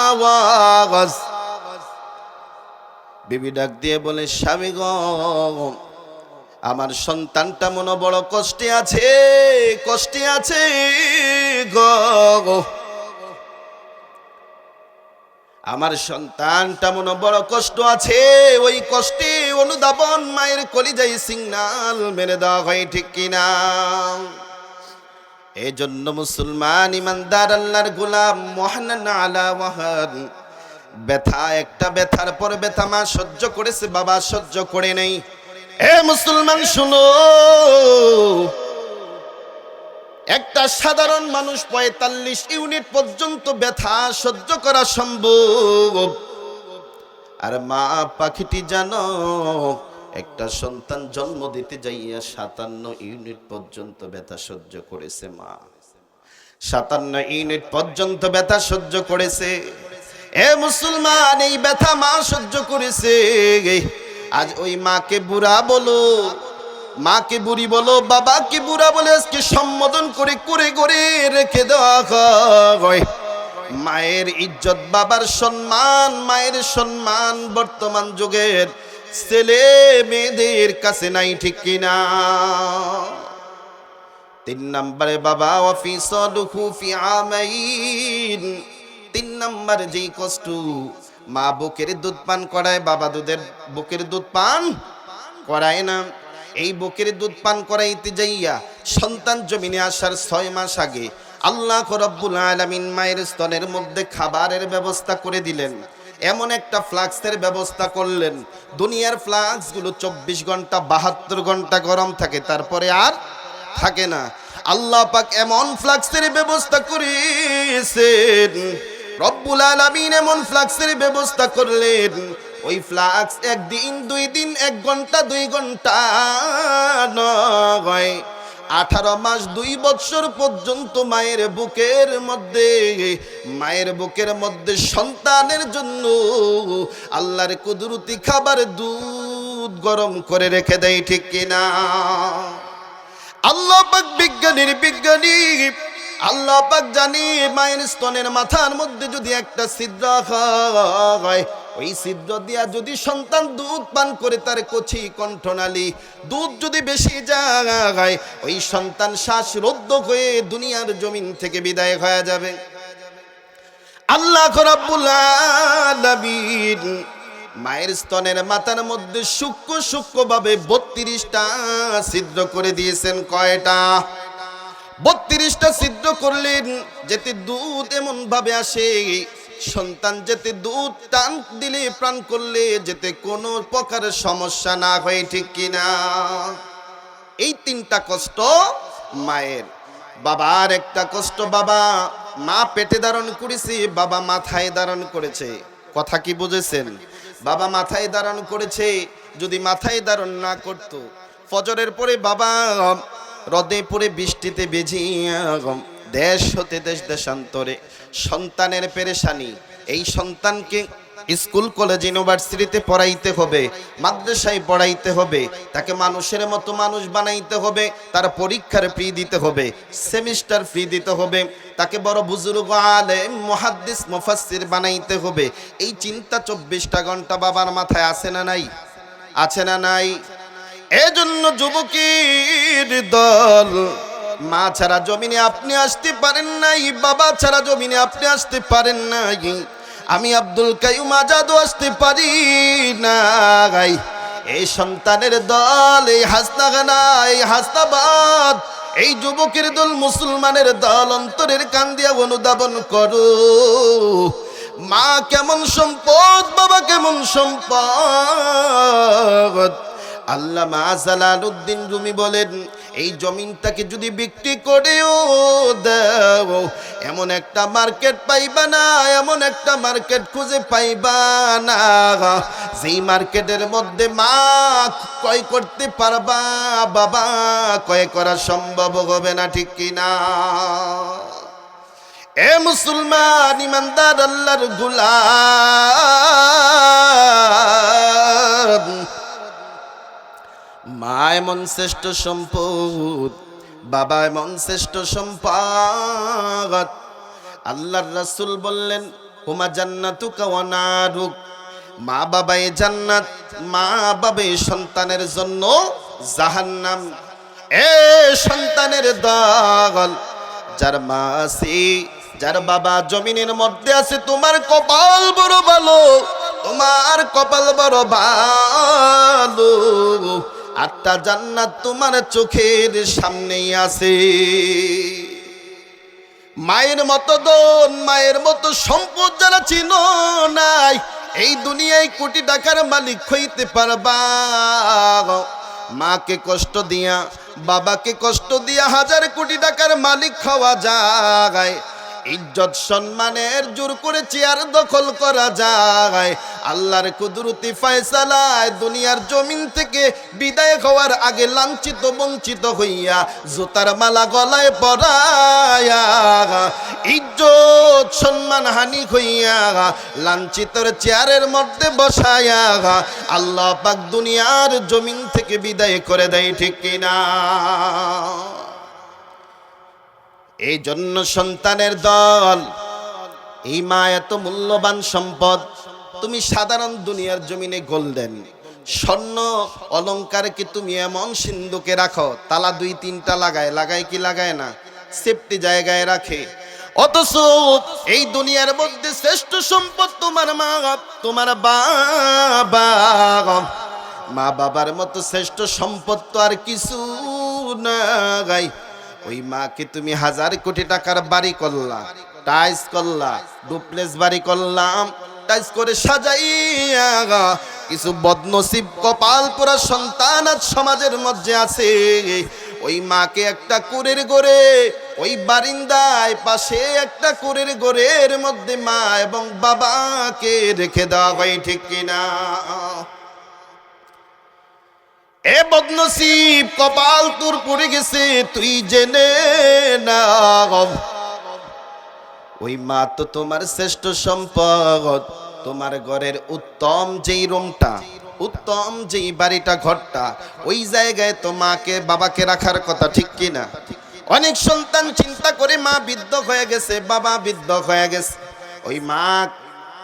[SPEAKER 1] আওয়াজ? বিবি ডাক দিয়ে বলে, স্বামী গো, আমার সন্তানটা মনে বড় কষ্টে আছে, কষ্টে আছে গো, আমার সন্তানটা মনে বড় কষ্ট আছে। ওই কষ্টে অনুধাবন মায়ের কলিজায় সিগন্যাল মেরে দেওয়া হয়, ঠিক কিনা? এই জন্য মুসলমান ইমানদার আল্লাহর গোলাম মহানান আলা ওয়াহান, ব্যথা একটা ব্যথার পর ব্যথা মা সহ্য করেছে, বাবা সহ্য করে নেই। এ মুসলমান শুনো, একটা সাধারণ মানুষ 45 ইউনিট পর্যন্ত ব্যথা সহ্য করা সম্ভব, আর মা পাখিটি জানো একটা সন্তান জন্ম দিতে যাইয়া 57 ইউনিট পর্যন্ত ব্যথা সহ্য করেছে। মা 57 ইউনিট পর্যন্ত ব্যথা সহ্য করেছে। এ মুসলমান, এই ব্যথা মা সহ্য করেছে। আজ ওই মাকে বুড়া বলো, মাকে বুড়ি বলো, বাবাকে বুড়া বলে আজকে সম্বোধন করে করে করে রেখে দেওয়া হয়। মায়ের ইজ্জত, বাবার সম্মান, মায়ের সম্মান বর্তমান যুগের ছেলে মেয়েদের কাছে নাই, ঠিক কিনা? 3 নম্বরে বাবা ওয়াফিসালুহু ফি আমাইন, 3 নম্বর যেই কষ্ট, মা বুকের দুধ পান করায়, বাবা বুকের দুধ পান করায় না। এই বুকের দুধ পান করাইতে যাইয়া সন্তান জমিনে আসার 6 মাস আগে আল্লাহ রাব্বুল আলামিন মায়ের স্তনের মধ্যে খাবারের ব্যবস্থা করে দিলেন। এমন একটা ফ্লাক্সের ব্যবস্থা করলেন, দুনিয়ার ফ্লাক্সগুলো 24 ঘন্টা 72 ঘন্টা গরম থাকে, তারপরে আর থাকে না। আল্লাহ পাক এমন ফ্লাক্সের ব্যবস্থা করেছেন, রব্বুল আলামিন এমন ফ্লাক্সের ব্যবস্থা করলেন, ওই ফ্লাক্স 1 দিন 2 দিন 1 ঘন্টা 2 ঘন্টা নয়, 18 মাস 2 বছর পর্যন্ত মায়ের বুকের মধ্যে সন্তানের জন্য আল্লাহর কুদরতি খাবার দুধ গরম করে রেখে দেয়, ঠিক কিনা? আল্লাহ পাক বিজ্ঞানী, আল্লাহ পাক জানি মায়ের স্তনের মাথার মধ্যে যদি একটা ছিদ্র হয়, ওই ছিদ্র দিয়া যদি সন্তান দুধ পান করে, তার কচি কণ্ঠনালী দুধ যদি বেশি যায়, ওই সন্তান শ্বাসরুদ্ধ হয়ে দুনিয়ার জমিন থেকে বিদায় হয়ে যাবে। আল্লাহ রাব্বুল আলামিন মায়ের স্তনের মাথার মধ্যে সূক্ষ্ম সূক্ষ্ম ভাবে 32টা ছিদ্র করে দিয়েছেন। কয়টা? 32টা ছিদ্র করলেন, যাতে দুধ এমন ভাবে আসে, সন্তান যাতে দুধ টান দিলে, প্রাণ করলে যাতে কোনো প্রকার সমস্যা না হয়, ঠিক কিনা? এই 3টা কষ্ট মায়ের। বাবার একটা কষ্ট, মা পেটে ধারণ করেছে, বাবা মাথায় ধারণ করেছে। কথা কি বুঝেছেন? বাবা মাথায় ধারণ করেছে, যদি মাথায় ধারণ না করত, ফজরের পরে বাবা রদে পরে বৃষ্টিতে ভিজিয়া দেশ হতে দেশ দেশান্তরে সন্তানের পেরেশানি। এই সন্তানকে স্কুল কলেজ ইউনিভার্সিটিতে পড়াইতে হবে, মাদ্রাসায় পড়াইতে হবে, তাকে মানুষের মতো মানুষ বানাইতে হবে, তার পরীক্ষার ফি দিতে হবে, সেমিস্টার ফি দিতে হবে, তাকে বড় বুজুর্গ আলেম মুহাদ্দিস মুফাসসির বানাইতে হবে। এই চিন্তা 24টা ঘন্টা বাবার মাথায় আছে না নাই? আছে না নাই? এজন্য যুবকের দল, মা ছাড়া জমিনে আপনি আসতে পারেন নাই, বাবা ছাড়া জমিনে আপনি আসতে পারেন নাই, আমি আব্দুল কাইয়ুম আজাদও আসতে পারি নাই। এই সন্তানের দল, এই হাসনাগানা, এই হাসনাবাদ, এই যুবকের দল, মুসলমানের দল, অন্তরের কান দিয়া অনুধাবন করো। মা কেমন সম্পদ, বাবা কেমন সম্পদ। আল্লামা জালালউদ্দিন রুমি বলেন, এই জমিনটাকে যদি বিক্রি করেও দাও, এমন একটা মার্কেট পাইবা না, এমন একটা মার্কেট খুঁজে পাইবা না যেই মার্কেটের মধ্যে মা ক্রয় করতে পারবা, বাবা ক্রয় করা সম্ভব হবে না, ঠিক কিনা? এ মুসলমান ইমানদার আল্লাহর গোলাম, মা এমন শ্রেষ্ঠ সম্পদ, বাবা এমন শ্রেষ্ঠ সম্পদ। আল্লাহর রাসূল বললেন, হুমা জান্নাতুকা ওয়া নারুক, মা বাবাই জান্নাত, মা বাবাই সন্তানের জন্য জাহান্নাম। এ সন্তানের দল, যার মা আছে, যার বাবা জমিনের মধ্যে আছে, তোমার কপাল বড় ভালো, তোমার কপাল বড় ভালো। 8টা জান্নাত তোমার চোখের সামনেই আছে। মায়ের মতো দন, মায়ের মতো সম্পদ যারা চিনো নাই, এই দুনিয়ায় কোটি টাকার মালিক হইতে পারবা। মাকে কষ্ট দিয়া, বাবাকে কষ্ট দিয়া 1000 কোটি টাকার মালিক হওয়া যায়। ইজ্জত সম্মানের জোর করে চেয়ার দখল করা যায়। আল্লাহর কুদরতি ফয়সালায় দুনিয়ার জমিন থেকে বিদায় হওয়ার আগে লাঞ্ছিত বঞ্চিত হইয়া জুতার মালা গলায় পরায়া, ইজ্জত সম্মান হানি হইয়া লাঞ্ছিতর চেয়ারের মধ্যে বসায়া আল্লাহ পাক দুনিয়ার জমিন থেকে বিদায় করে দেয়, ঠিক কিনা? এই জন্য সন্তানের দল, এই মা এত মূল্যবান সম্পদ। তুমি সাধারণ দুনিয়ার জমিনে গোল্ডেন স্বর্ণ অলংকারকে তুমি এমন সিন্ধুকে রাখো, তালা 2-3টা লাগায় কি লাগায় না, সেফটি জায়গায় রাখে। অথচ এই দুনিয়ার মধ্যে শ্রেষ্ঠ সম্পদ তোমার মা, তোমার বাবা। মা বাবার মতো শ্রেষ্ঠ সম্পদ তো আর কিছু নাই। ওই মাকে তুমি 1000 কোটি টাকার বাড়ি করলা, টাইস করলা, ডুপ্লেক্স বাড়ি করলাম, টাইস করে সাজাইয়া, কিছু বদনসিব কপাল পোড়া সন্তান আজ সমাজের মধ্যে আছে। ওই মাকে একটা কুড়ের ঘরে, ওই বারিন্দায় পাশে একটা কুড়ের ঘরের মধ্যে মা এবং বাবাকে রেখে দেওয়া হয়, ঠিক কিনা? এ বদনসিব কপাল তোর পড়ে গেছে, তুই জেনে না। ওই মা তো তোমার শ্রেষ্ঠ সম্পদ। তোমার ঘরের উত্তম যেই রুমটা, উত্তম যেই বাড়িটা, ঘরটা, ওই জায়গায় তো মাকে বাবাকে রাখার কথা, ঠিক কিনা? অনেক সন্তান চিন্তা করে মা বৃদ্ধ হয়ে গেছে, বাবা বৃদ্ধ হয়ে গেছে, ওই মা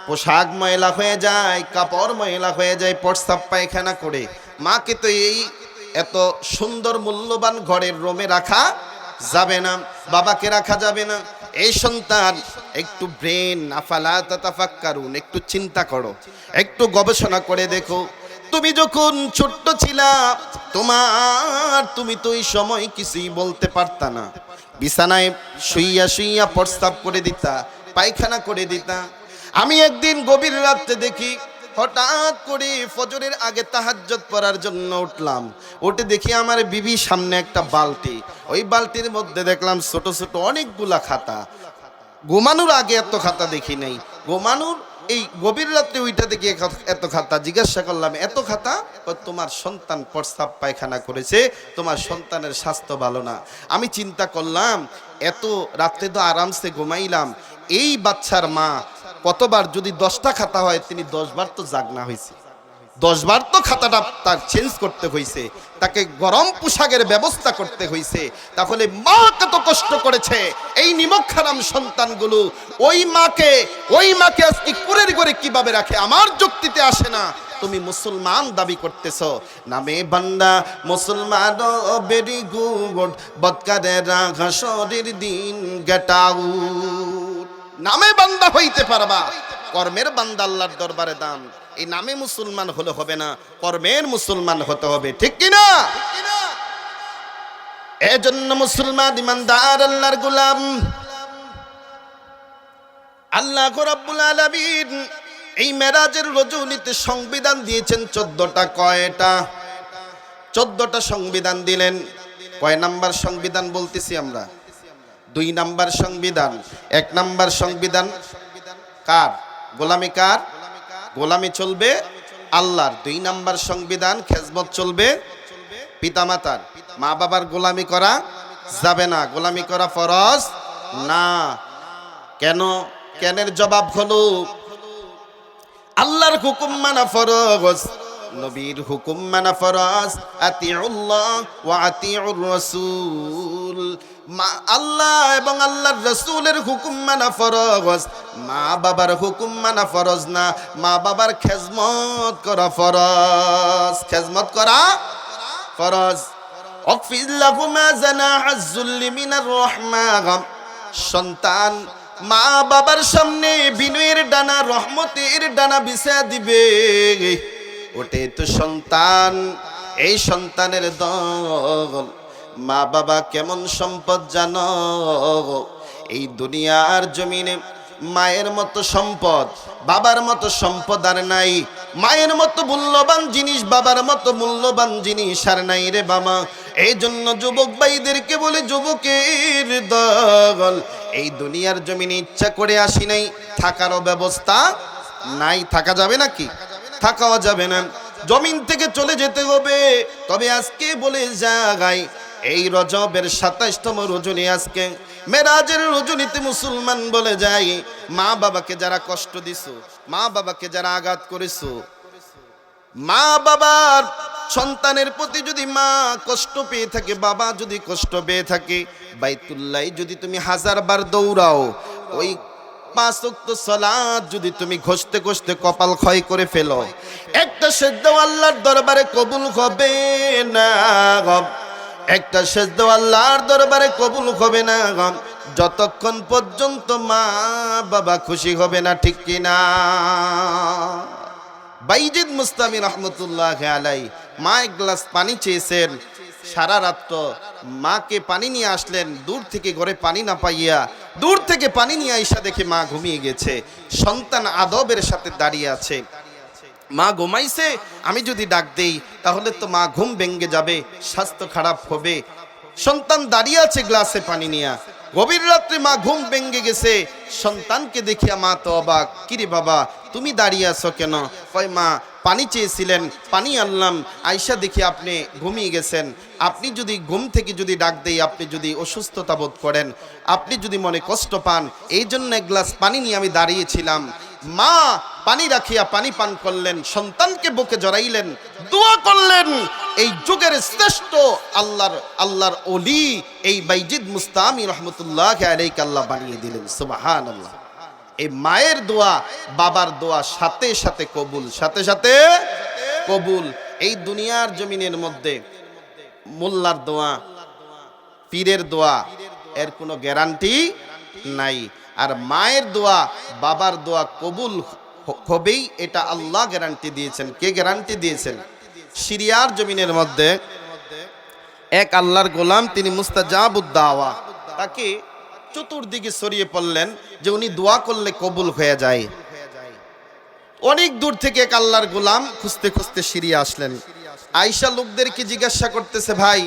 [SPEAKER 1] পোশাক ময়লা হয়ে যায়, কাপড় ময়লা হয়ে যায়, প্রস্রাব পায়খানা করে। মাকে তো এই এত সুন্দর মূল্যবান ঘরের রুমে রাখা যাবে না, বাবাকে রাখা যাবে না। এই সন্তান একটু ব্রেন, আফালা তাতাফাক্কারুন, একটু চিন্তা করো, একটু গবেষণা করে দেখো। তুমি যখন ছোট্ট ছিলা, তুমি তো এই সময় কিছুই বলতে পারতা না, বিছানায় শুইয়া শুইয়া প্রস্রাব করে দিতা, পায়খানা করে দিতা। আমি একদিন গভীর রাতে দেখি, হঠাৎ করে ফজরের আগে তাহাজ্জুদ পড়ার জন্য উঠলাম, উঠে দেখি আমার বিবি সামনে একটা বালতি, ওই বালতির মধ্যে দেখলাম ছোট ছোট অনেকগুলা খাতা। ঘুমানোর আগে এত খাতা দেখি নাই, ঘুমানোর এই গভীর রাত্রে ওইটা দেখে এত খাতা। জিজ্ঞাসা করলাম এত খাতা? তোমার সন্তান প্রস্রাব পায়খানা করেছে, তোমার সন্তানের স্বাস্থ্য ভালো না। আমি চিন্তা করলাম এত রাত্রে তো আরামসে ঘুমাইলাম, এই বাচ্চার মা কতবার, যদি 10টা খাতা হয় তিনি 10 বার তো জাগনা হয়েছে, 10 বার তো খাতাটা তার চেঞ্জ করতে হয়েছে, তাকে গরম পোশাকের ব্যবস্থা করতে হয়েছে। তাহলে মা কত কষ্ট করেছে, এই নিমকহারাম সন্তানগুলো ওই মাকে আজকে কুরের করে কিভাবে রাখে আমার যুক্তিতে আসে না। তুমি মুসলমান দাবি করতেছ, নামে বান্দা মুসলমান বেরি গুড বদকারেরা হাসরের দিন গেট আউট। নামে বান্দা হইতে পারবা, কর্মের বান্দা আল্লাহর দরবারে দাম। এই নামে মুসলমান হলে হবে না, কর্মের মুসলমান হতে হবে, ঠিক কিনা? এজন্য মুসলমান ইমানদার আল্লাহর গোলাম। আল্লাহ রাব্বুল আলামিন এই মেরাজের রজনীতে সংবিধান দিয়েছেন 14টা। কয়টা? 14টা সংবিধান দিলেন। কয় নাম্বার সংবিধান বলতেছি আমরা? 2 নাম্বার সংবিধান। 1 নাম্বার সংবিধান কার? গোলামি কার? গোলামি চলবে আল্লাহর। 2 নাম্বার সংবিধান খেজমত চলবে পিতামাতার। মা বাবার গোলামি করা যাবে না, গোলামি করা ফরজ না। কেন? কেনের জবাব হলো আল্লাহর হুকুম মানা ফরজ, নবীর হুকুম মানা ফরজ। আতিউল্লাহ ওয়া আতিউর রাসূল। আল্লাহ এবং আল্লাহর রাসূলের হুকুম মানা ফরজ, মা বাবার হুকুম মানা ফরজ না। মা বাবার খেজমত করা ফরজ, খেজমত করা ফরজ। ওয়াকফির লাহুমা জানাহাজ যুল্লি মিনার রাহমা। সন্তান মা বাবার সামনে বিনয়ের ডানা, রহমতের ডানা বিছা দিবে, ওটে তো সন্তান। এই সন্তানের দল। মা বাবা কেমন সম্পদ জানো? এই দুনিয়ার জমিনে মায়ের মতো সম্পদ, বাবার মতো সম্পদ আর নাই। মায়ের মতো মূল্যবান জিনিস, বাবার মতো মূল্যবান জিনিস আর নাই রে বাবা। এই জন্য যুবক ভাইদেরকে বলে, যুবকের দল, এই দুনিয়ার জমিনে ইচ্ছা করে আসি নাই, থাকারও ব্যবস্থা নাই। থাকা যাবে নাকি? থাকাও যাবে না, জমিন থেকে চলে যেতে হবে। তবে আজকে বলে যাই, এই রজবের 27তম রজনী, আজকে মেরাজের রজনীতে মুসলমান বলে যায়, মা বাবাকে যারা কষ্ট দিছো, মা বাবাকে যারা আঘাত করেছো, মা বাবার সন্তানের প্রতি যদি মা কষ্ট পেয়ে থাকে, বাবা যদি কষ্ট পেয়ে থাকে, বাইতুল্লাহ যদি তুমি 1000 বার দৌড়াও, ওই 5 ওয়াক্ত সালাত যদি তুমি ঘষতে ঘষতে কপাল ক্ষয় করে ফেলো, একটা সেজদা আল্লাহর দরবারে কবুল হবে না। একটা সেজদা আল্লাহর দরবারে কবুল হবে না যতক্ষণ পর্যন্ত মা বাবা খুশি হবে না, ঠিক কিনা? বাইজিদ মুস্তামি রহমতুল্লাহ আলাই মা এক গ্লাস পানি চেয়েছেন, সারা রাত মাকে পানি নিয়ে আসলেন, দূর থেকে ঘরে পানি না পাইয়া দূর থেকে পানি নিয়ে আইসা দেখে মা ঘুমিয়ে গেছে। সন্তান আদবের সাথে দাঁড়িয়ে আছে, মা ঘুমাইছে, আমি যদি ডাক দেই তাহলে তো মা ঘুম ভেঙে যাবে, স্বাস্থ্য খারাপ হবে। সন্তান দাঁড়িয়ে আছে গ্লাসে পানি নিয়া, গভীর রাত্রে মা ঘুম ভেঙে গেছে। সন্তানকে দেখিয়া মা তো অবাক, কিরে বাবা তুমি দাঁড়িয়ে আছো কেন? কয় মা পানি চেয়েছিলেন, পানি আনলাম, আয়সা দেখি আপনি ঘুমিয়ে গেছেন। আপনি যদি ঘুম থেকে যদি ডাক দেই, আপনি যদি অসুস্থতা বোধ করেন, আপনি যদি মনে কষ্ট পান, এই জন্য এক গ্লাস পানি নিয়ে আমি দাঁড়িয়েছিলাম। মা পানি রাখিয়া পানি পান করলেন, সন্তানকে বুকে জড়াইলেন, দোয়া করলেন। এই যুগের শ্রেষ্ঠ আল্লাহর ওলি এই বাইজিদ মুস্তামি রহমতুল্লাহ আলাইহি আল্লাহ বানিয়ে দিলেন। সুবহানাল্লাহ। এই মায়ের দোয়া, বাবার দোয়া সাথে সাথে কবুল, সাথে সাথে কবুল। এই দুনিয়ার জমিনের মধ্যে মোল্লার দোয়া, পীরের দোয়া, এর কোনো গ্যারান্টি নাই। আর মায়ের দোয়া, বাবার দোয়া কবুল হবেই, এটা আল্লাহ গ্যারান্টি দিয়েছেন। কে গ্যারান্টি দিয়েছেন? সিরিয়ার জমিনের মধ্যে এক আল্লাহর গোলাম, তিনি মুস্তাজাবুদ দাওয়া, তাকে চতুর্দিকে ছড়িয়ে পড়লেন যে উনি দোয়া করলে কবুল হয়ে যায়। অনেক দূর থেকে এক আল্লাহর গোলাম খুঁজতে খুঁজতে সিরিয়া আসলেন। আয়েশা লোকদেরকে জিজ্ঞাসা করতেছে, ভাই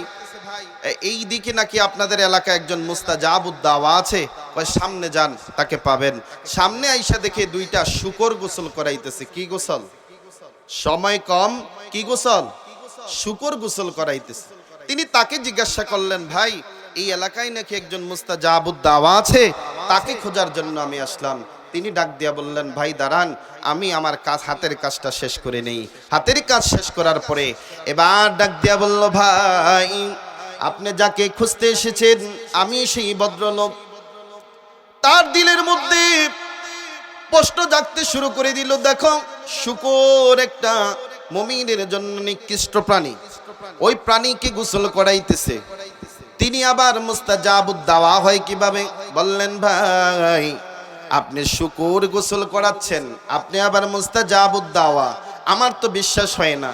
[SPEAKER 1] এই দিকে নাকি আপনাদের এলাকায় একজন মুস্তাজাবুদ দাওয়া আছে, কয় সামনে যান, তাকে পাবেন। সামনে আইসা দেখে দুইটা শুকর গোসল করাইতেছে। কি গোসল? সময় কম, কি গোসল? শুকর গোসল করাইতেছে। তিনি তাকে জিজ্ঞাসা করলেন, ভাই এই এলাকায় নাকি একজন মুস্তাজাবুদ দাওয়া আছে, তাকে খোঁজার জন্য আমি আসলাম। তিনি ডাক দিয়া বললেন, ভাই দাঁড়ান, আমি আমার কাজ, হাতের কাজটা শেষ করে নেই। হাতের কাজ শেষ করার পরে এবার ডাক দিয়া বলল, ভাই আপনি যাকে খুঁজতে এসেছেন আমি সেই ভদ্রলোক। তার দিলের মধ্যে প্রশ্ন জাগতে শুরু করে দিল, দেখো শুকর একটা মুমিনের জন্য নিকৃষ্ট প্রাণী, ওই প্রাণীকে গোসল করাইতেছে। তিনি আবার মুস্তাজাবুদ দাওয়া হয় কিভাবে? বললেন, ভাই আপনি শুকর গোসল করাচ্ছেন, আপনি আবার মুস্তাজাবুদ দাওয়া, আমার তো বিশ্বাস হয় না।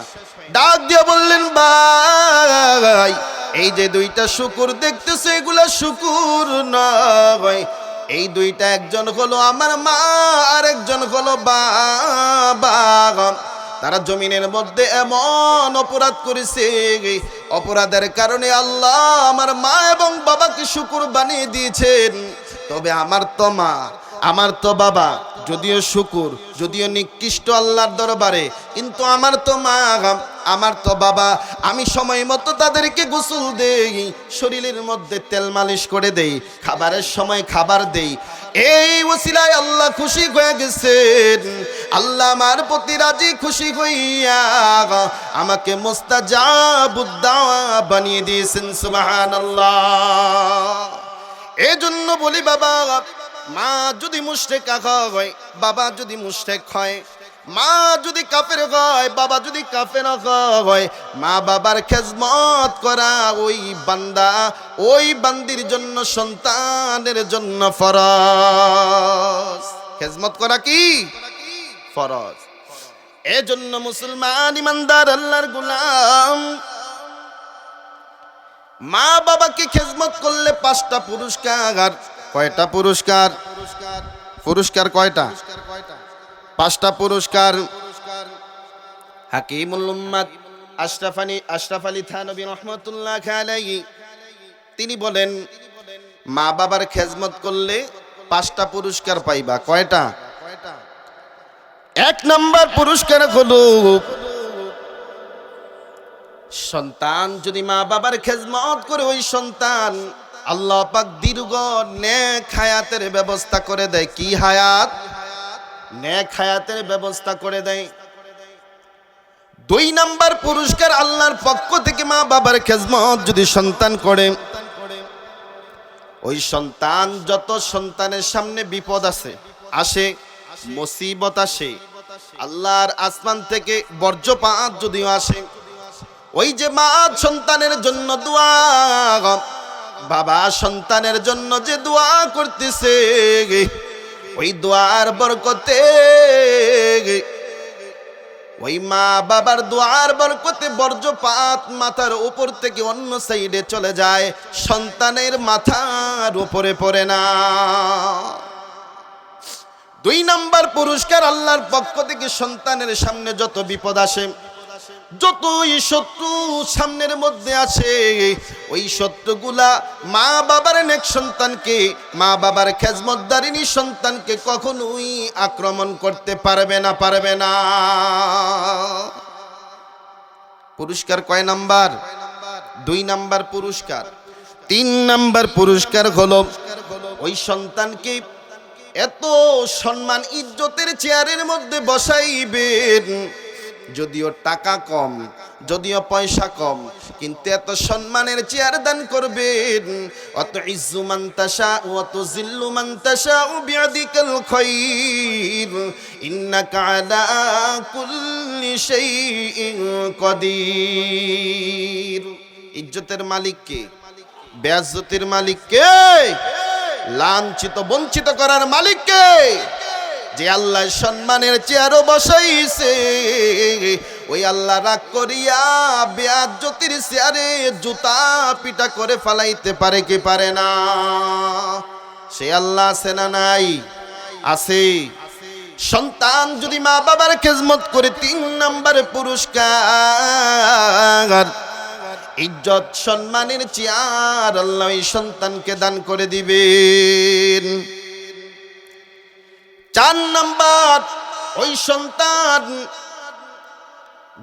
[SPEAKER 1] ডাক দিয়ে বললেন, ভাই এই যে দুইটা শুকর দেখতেছে এগুলা শুকর নয়, এই দুইটা একজন হলো আমার মা আর একজন হলো বাবা। তারা জমিনের মধ্যে এমন অপরাধ করেছে, অপরাধের কারণে আল্লাহ আমার মা এবং বাবাকে শুকর বানিয়ে দিয়েছেন। তবে আমার তো মা, আমার তো বাবা যদিও শুকর, যদিও নিকৃষ্ট আল্লাহর দরবারে, কিন্তু আমার তো মা, আমার তো বাবা, আমি সময় মতো তাদেরকে গোসল দেই, শরীরের মধ্যে তেল মালিশ করে দেই, খাবারের সময় খাবার দেই। এই ওসিলায় আল্লাহ খুশি হয়ে গেছেন। আল্লাহ আমার প্রতি রাজি খুশি হইয়া আমাকে মুস্তাজাবুদ দাওয়া বানিয়ে দিয়েছেন। সুবহানাল্লাহ। এজন্য বলি, বাবা মা যদি মুশরিক হয়, বাবা যদি মুশরিক হয়, মা যদি কাফের হয়, বাবা যদি কাফের হয়, মা বাবার খেজমত করা ওই বান্দা, ওই বান্দির জন্য, সন্তানের জন্য ফরজ। খেজমত করা কি ফরজ। এজন্য মুসলমান ইমানদার আল্লাহর গোলাম মা বাবাকে খেজমত করলে 5টা পুরস্কার। কয়টা পুরস্কার? পুরস্কার কয়টা? 5টা পুরস্কার। হাকিমুল উম্মাত আশরাফ আলী থানভী রাহমাতুল্লাহ আলাইহি তিনি বলেন, মা বাবার খেজমত করলে 5টা পুরস্কার পাইবা। কয়টা? 1 নাম্বার পুরস্কার হলো, সন্তান যদি মা বাবার খেজমত করে, ওই সন্তান আল্লাহ পাক দীর্ঘ নেক হায়াতের ব্যবস্থা করে দেয়। কি হায়াত? নেক হায়াতের ব্যবস্থা করে দেয়। 2 নাম্বার পুরস্কার, আল্লাহর পক্ষ থেকে মা বাবার খেজমত যদি সন্তান করে, ওই সন্তান, যত সন্তানের সামনে বিপদ আসে, মুসিবত আসে, আল্লাহর আসমান থেকে বজ্রপাত যদিও আসে, ওই যে মা সন্তানের জন্য দোয়া, বাবা সন্তানের জন্য যে দোয়া করতেছে, ওই দোয়ার বরকতে, ওই মা বাবার দোয়ার বরকতে বজ্রপাত মাথার উপর থেকে অন্য সাইডে চলে যায়, সন্তানের মাথার উপরে পড়ে না। 2 নাম্বার পুরস্কার, আল্লাহর পক্ষ থেকে সন্তানের সামনে যত বিপদ আসে, যতই শত্রু সামনের মধ্যে আছে, ওই শত্রুগুলা মা বাবার নেক সন্তানকে, মা বাবার খেজমতদারিনী সন্তানকে কখনোই আক্রমণ করতে পারবে না, পারবে না। পুরস্কার কয় নাম্বার? 2 নাম্বার পুরস্কার। 3 নাম্বার পুরস্কার হলো, ওই সন্তানকে এত সম্মান ইজ্জতের চেয়ারের মধ্যে বসাইবেন, যদিও টাকা কম, যদিও পয়সা কম, কিন্তু এত সম্মানের চেয়ার দান করবেন। অত ইজ্জু মান তাশা ওয়া তুযিল্লু মান তাশা বিয়াদিকাল খায়র ইন্নাকা আলা কুল্লি শাইইন কাদির। ইজ্জতের মালিক কে? বেয়াজ্জতির মালিক কে? লাঞ্ছিত বঞ্চিত করার মালিক কে? যে আল্লাহ সম্মানের চেয়ারও বসাইছে, ওই আল্লাহ রাগ করিয়া বেয়াজ্জতির চেয়ারে জুতা পিটা করে ফালাইতে পারে কি পারে না? সে আল্লাহ আছে না নাই? আছে। সন্তান যদি মা বাবার খেজমত করে, 3 নাম্বার পুরস্কার, ইজ্জত সম্মানের চেয়ার আল্লাহ এই সন্তানকে দান করে দিবেন। 4 নাম্বার, ওই সন্তান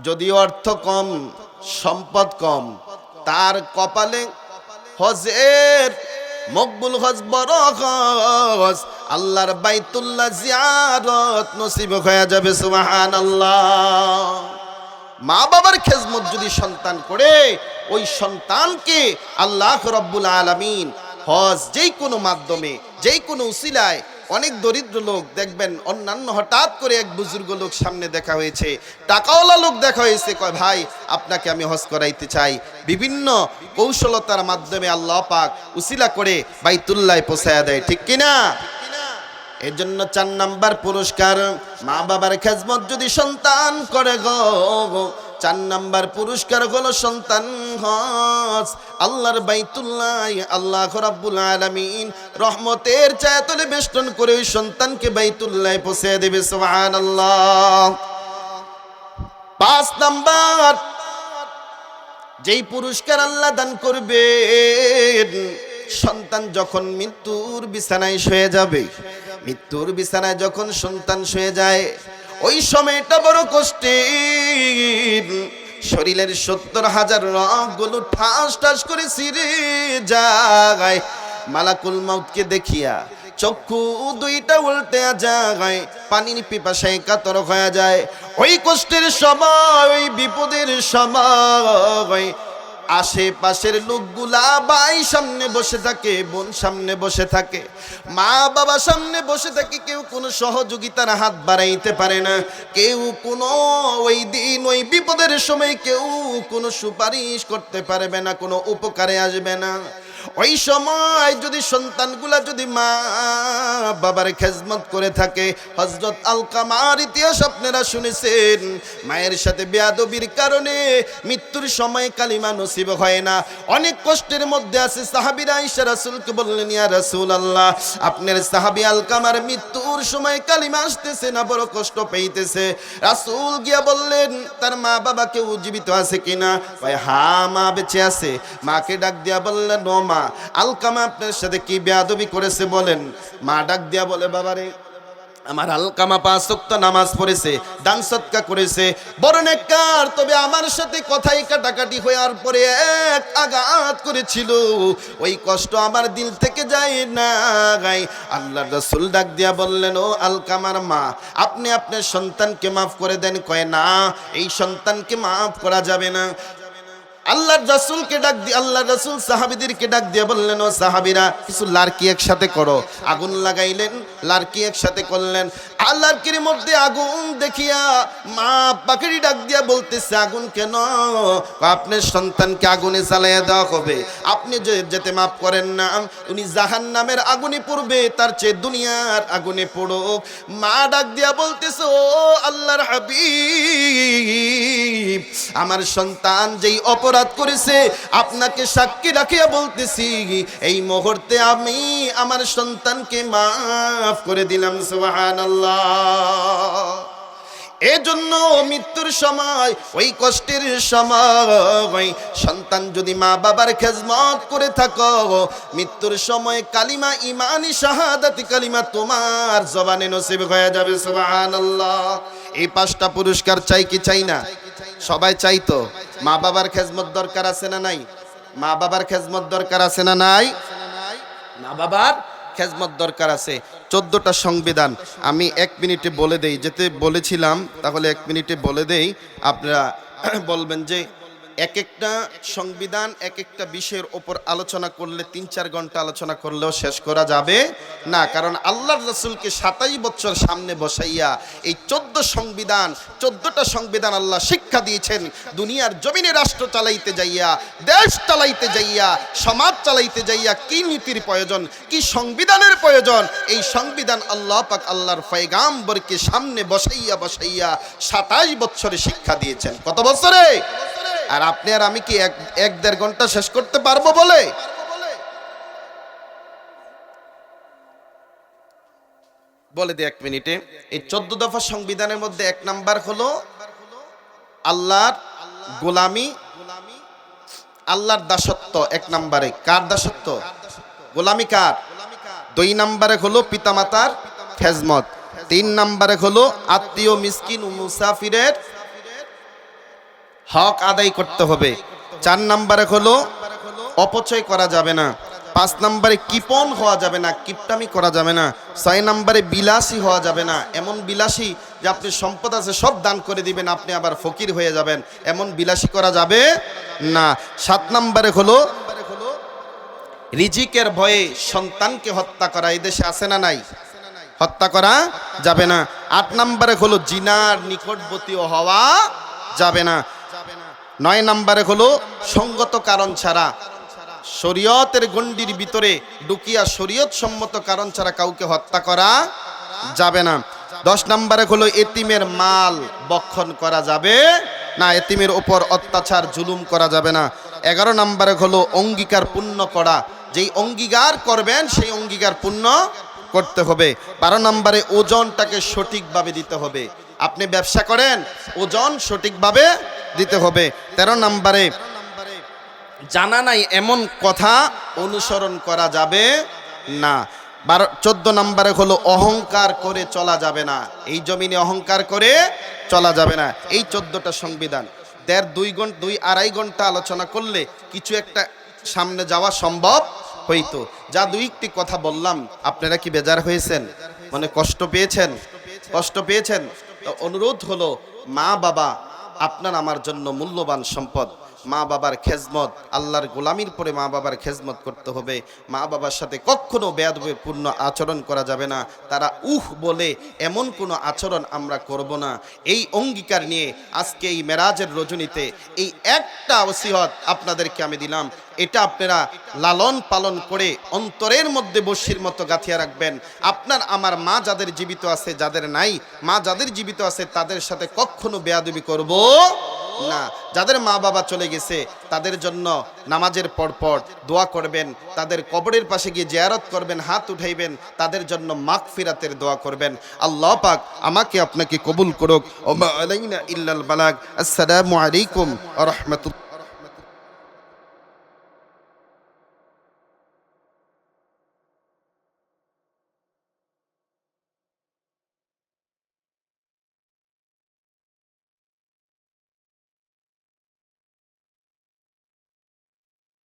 [SPEAKER 1] যদি অর্থ কম, সম্পদ কম, তার কপালে হজের মকবুল হজ, বড় হজ, আল্লাহর বাইতুল্লাহ জিয়ারত নসিব হয়ে যাবে। সুবহানাল্লাহ। মা বাবার খেজমত যদি সন্তান করে, ওই সন্তানকে আল্লাহ রাব্বুল আলামিন হজ যেই কোনো মাধ্যমে, যেই কোনো উসিলায়, অনেক দরিদ্র লোক দেখবেন, অন্যান্য হঠাৎ করে এক বুজুর্গ লোক সামনে দেখা হয়েছে, টাকাওয়ালা লোক দেখা হয়েছে, কয় ভাই আপনাকে আমি হজ করাইতে চাই। বিভিন্ন কৌশলতার মাধ্যমে আল্লাহ পাক উসিলা করে বাইতুল্লাহ পৌঁছায়া দেয়, ঠিক কিনা? এর জন্য 4 নাম্বার পুরস্কার, মা বাবার খেজমত যদি সন্তান করে গো, 4 নাম্বার পুরস্কার হলো সন্তান হজ আল্লাহর বাইতুল্লাহ। আল্লাহ রাব্বুল আলামিন রহমতের ছায়াতলে বেষ্টন করে ওই সন্তানকে বাইতুল্লাহ পৌঁছে দেবে। সুবহানাল্লাহ। 5 নাম্বার, যেই পুরস্কার আল্লাহ দান করবেন, সন্তান যখন মৃত্যুর বিছানায় শুয়ে যাবে, মৃত্যুর বিছানায় যখন সন্তান শুয়ে যায়, ওই সময়টা বড় কষ্টের। শরীরের 70,000 রগগুলো ঠাস ঠাস করে ছিঁড়ে যায়। মালাকুল মাউতকে দেখিয়া চক্ষু দুইটা উল্টে যায়, পানির পিপাসায় কাতর হয়ে যায়। ওই কষ্টের সময়, ওই বিপদের সময় আশেপাশের লোকগুলা, ভাই সামনে বসে থাকে, বোন সামনে বসে থাকে, মা বাবা সামনে বসে থাকে, কেউ কোনো সহযোগিতার হাত বাড়াইতে পারে না, কেউ কোনো ওই দিন ওই বিপদের সময় কেউ কোনো সুপারিশ করতে পারবে না, কোনো উপকারে আসবে না। ওই সময় যদি সন্তানগুলা যদি মা বাবার খেজমত করে থাকে, হযরত আলকামার ইতিহাস আপনারা শুনেছেন, মায়ের সাথে বেয়াদবির কারণে মৃত্যুর সময় কালিমা নসিব হয় না, অনেক কষ্টের মধ্যে আছে। সাহাবীরা আয়েশা রাসূলকে বললেন, ইয়া রাসূলুল্লাহ, আপনার সাহাবী আলকামার মৃত্যুর সময় কালিমা আসতেছে না, বড় কষ্ট পেইতেছে। রাসূল গিয়া বললেন, তার মা বাবা কেউ জীবিত আছে কিনা? কয় হ্যাঁ, মা বেঁচে আছে। মাকে ডাক দিয়া বললেন, ও মা, আলকামা আপনার সাথে কি বেয়াদবি করেছে বলেন। মা ডাক দিয়া বলে, বাবারে, আমার আলকামা 5 ওয়াক্ত নামাজ পড়েছে, দান সদকা করেছে, বড় নেককার, তবে আমার সাথে কথাই কাটাকাটি হওয়ার পরে এক আঘাত করেছিল, ওই কষ্ট আমার দিল থেকে যায় না। আল্লাহর রাসূল ডাক দিয়া বললেন, ও আলকামার মা, আপনি আপনার সন্তানকে মাফ করে দেন। কয় না, এই সন্তানকে মাফ করা যাবে না। আল্লাহর রাসূলকে ডাক দিয়ে, আল্লাহর রাসূল সাহাবীদেরকে ডাক দিয়ে বললেন, ও সাহাবীরা, কিছু লার্কি একসাথে করো। আগুন লাগাইলেন, লার্কি একসাথে করলেন। লার্কির মধ্যে আগুন দেখিয়া মা পাখিরি ডাক দিয়া বলতেছে, আগুন কেন? আপনার সন্তানকে আগুনে জ্বালাইয়া দেওয়া হবে, আপনি যেতে মাফ করেন না, উনি জাহান্নামের আগুনে পড়বে, তার চেয়ে দুনিয়ার আগুনে পড়ো। মা ডাক দিয়া বলতেছে, ও আল্লাহর হাবিব, আমার সন্তান যেই অপরাধ করেছে, আপনাকে সাক্ষী রাখিয়া বলতেছি, এই মুহূর্তে আমি আমার সন্তানকে মাফ করে দিলাম। সুবহানাল্লাহ। এজন্য মৃত্যুর সময়, ওই কষ্টের সময় সন্তান যদি মা বাবার খেজমত করে থাকো, মৃত্যুর সময় কালিমা ইমানি শাহাদাতি কালিমা তোমার জবানে নসিব হয়ে যাবে। সুবহানাল্লাহ। এই 5টা পুরস্কার চাই কি চাই না? সবাই চাই তো। মা বাবার খেজমত দরকার আছে না নাই? মা বাবার খেজমত দরকার আছে না নাই? মা বাবার খেজমত দরকার আছে। 14টা সংবিধান আমি 1 মিনিটে বলে দেই, যেতে বলেছিলাম, তাহলে 1 মিনিটে বলে দেই। আপনারা বলবেন যে এক একটা সংবিধান এক একটা বিষয়ের ওপর আলোচনা করলে 3-4 ঘন্টা আলোচনা করলেও শেষ করা যাবে না, কারণ আল্লাহর রাসূলকে 27 বছর সামনে বসাইয়া এই 14টা সংবিধান আল্লাহ শিক্ষা দিয়েছেন। দুনিয়ার জমিনে রাষ্ট্র চালাইতে যাইয়া, দেশ চালাইতে যাইয়া, সমাজ চালাইতে যাইয়া কি নীতির প্রয়োজন, কি সংবিধানের প্রয়োজন, এই সংবিধান আল্লাহ পাক আল্লাহর পয়গাম্বরকে সামনে বসাইয়া 27 বছরে শিক্ষা দিয়েছেন। কত বছরে? আর আপনি আর আমি কি 1-1.5 ঘন্টা শেষ করতে পারবো বলে? বলে দিই 1 মিনিটে। এই 14 দফা সংবিধানের মধ্যে 1 নাম্বার হলো আল্লাহর গোলামি আল্লাহর দাসত্ব 1 নম্বরে। কার দাসত্ব? গোলামি কার? 2 নম্বরে হলো পিতামাতার খেজমত। 3 নম্বরে হলো আত্মীয় মিসকিন ও মুসাফিরের হক আদায় করতে হবে। 4 নম্বরে হলো অপচয় করা যাবে না। 5 নম্বরে কিপন হওয়া যাবে না, কিপটামি করা যাবে না। 6 নম্বরে বিলাসী হওয়া যাবে না, এমন বিলাসী যে আপনি সম্পদ আছে সব দান করে দিবেন, আপনি আবার ফকির হয়ে যাবেন, এমন বিলাসী করা যাবে না। 7 নম্বরে হলো রিজিকের ভয়ে সন্তানকে হত্যা করা। এই দেশে আছে না নাই? হত্যা করা যাবে না। 8 নম্বরে হলো জিনার নিকটবর্তীও হওয়া যাবে না। 9 নম্বরে হলো সঙ্গত কারণ ছাড়া, শরীয়তের গণ্ডির ভিতরে ঢুকিয়া শরীয়ত সম্মত কারণ ছাড়া কাউকে হত্যা করা যাবে না। 10 নম্বরে হলো এতিমের মাল বক্ষণ করা যাবে না, এতিমের উপর অত্যাচার জুলুম করা যাবে না। 11 নম্বরে হলো অঙ্গীকার পূর্ণ করা, যেই অঙ্গীকার করবেন সেই অঙ্গীকার পূর্ণ করতে হবে। 12 নম্বরে ওজনটাকে সঠিকভাবে দিতে হবে। আপনি ব্যবসা করেন, ওজন সঠিকভাবে দিতে হবে। 13 নম্বরে জানা নাই এমন কথা অনুসরণ করা যাবে না। 14 নম্বরে হলো অহংকার করে চলা যাবে না, এই জমিনে অহংকার করে চলা যাবে না। এই 14টা সংবিধান 2.5-2.5 ঘন্টা আলোচনা করলে কিছু একটা সামনে যাওয়া সম্ভব হইতো। যা 2টি কথা বললাম, আপনারা কি বেজার হয়েছেন? মানে কষ্ট পেয়েছেন? কষ্ট পেয়েছেন? অনুরোধ হলো, মা বাবা আপনার আমার জন্য মূল্যবান সম্পদ। মা বাবার খেজমত, আল্লাহর গোলামির পরে মা বাবার খেজমত করতে হবে। মা বাবার সাথে কখনো বেয়াদবিপূর্ণ আচরণ করা যাবে না। তারা বলে এমন কোনো আচরণ আমরা করব না। এই অঙ্গীকার নিয়ে আজকে এই মেরাজের রজনীতে এই একটা ওসিয়ত আপনাদেরকে আমি দিলাম। এটা আপনারা লালন পালন করে অন্তরের মধ্যে বশির মতো গাঁথিয়া রাখবেন। আপনার আমার মা যাদের জীবিত আছে, যাদের নাই, মা যাদের জীবিত আছে তাদের সাথে কখনো বেয়াদবি করব না। যাদের মা বাবা চলে গেছে তাদের জন্য নামাজের পরপর দোয়া করবেন, তাদের কবরের পাশে গিয়ে জিয়ারত করবেন, হাত উঠাইবেন, তাদের জন্য মাগফিরাতের দোয়া করবেন। আল্লাহ পাক আমাকে আপনাকে কবুল করুক। ওয়া মা আলাইনা ইল্লাল বালাগ। আসসালামু আলাইকুম ওয়া রাহমাতুল্লাহ।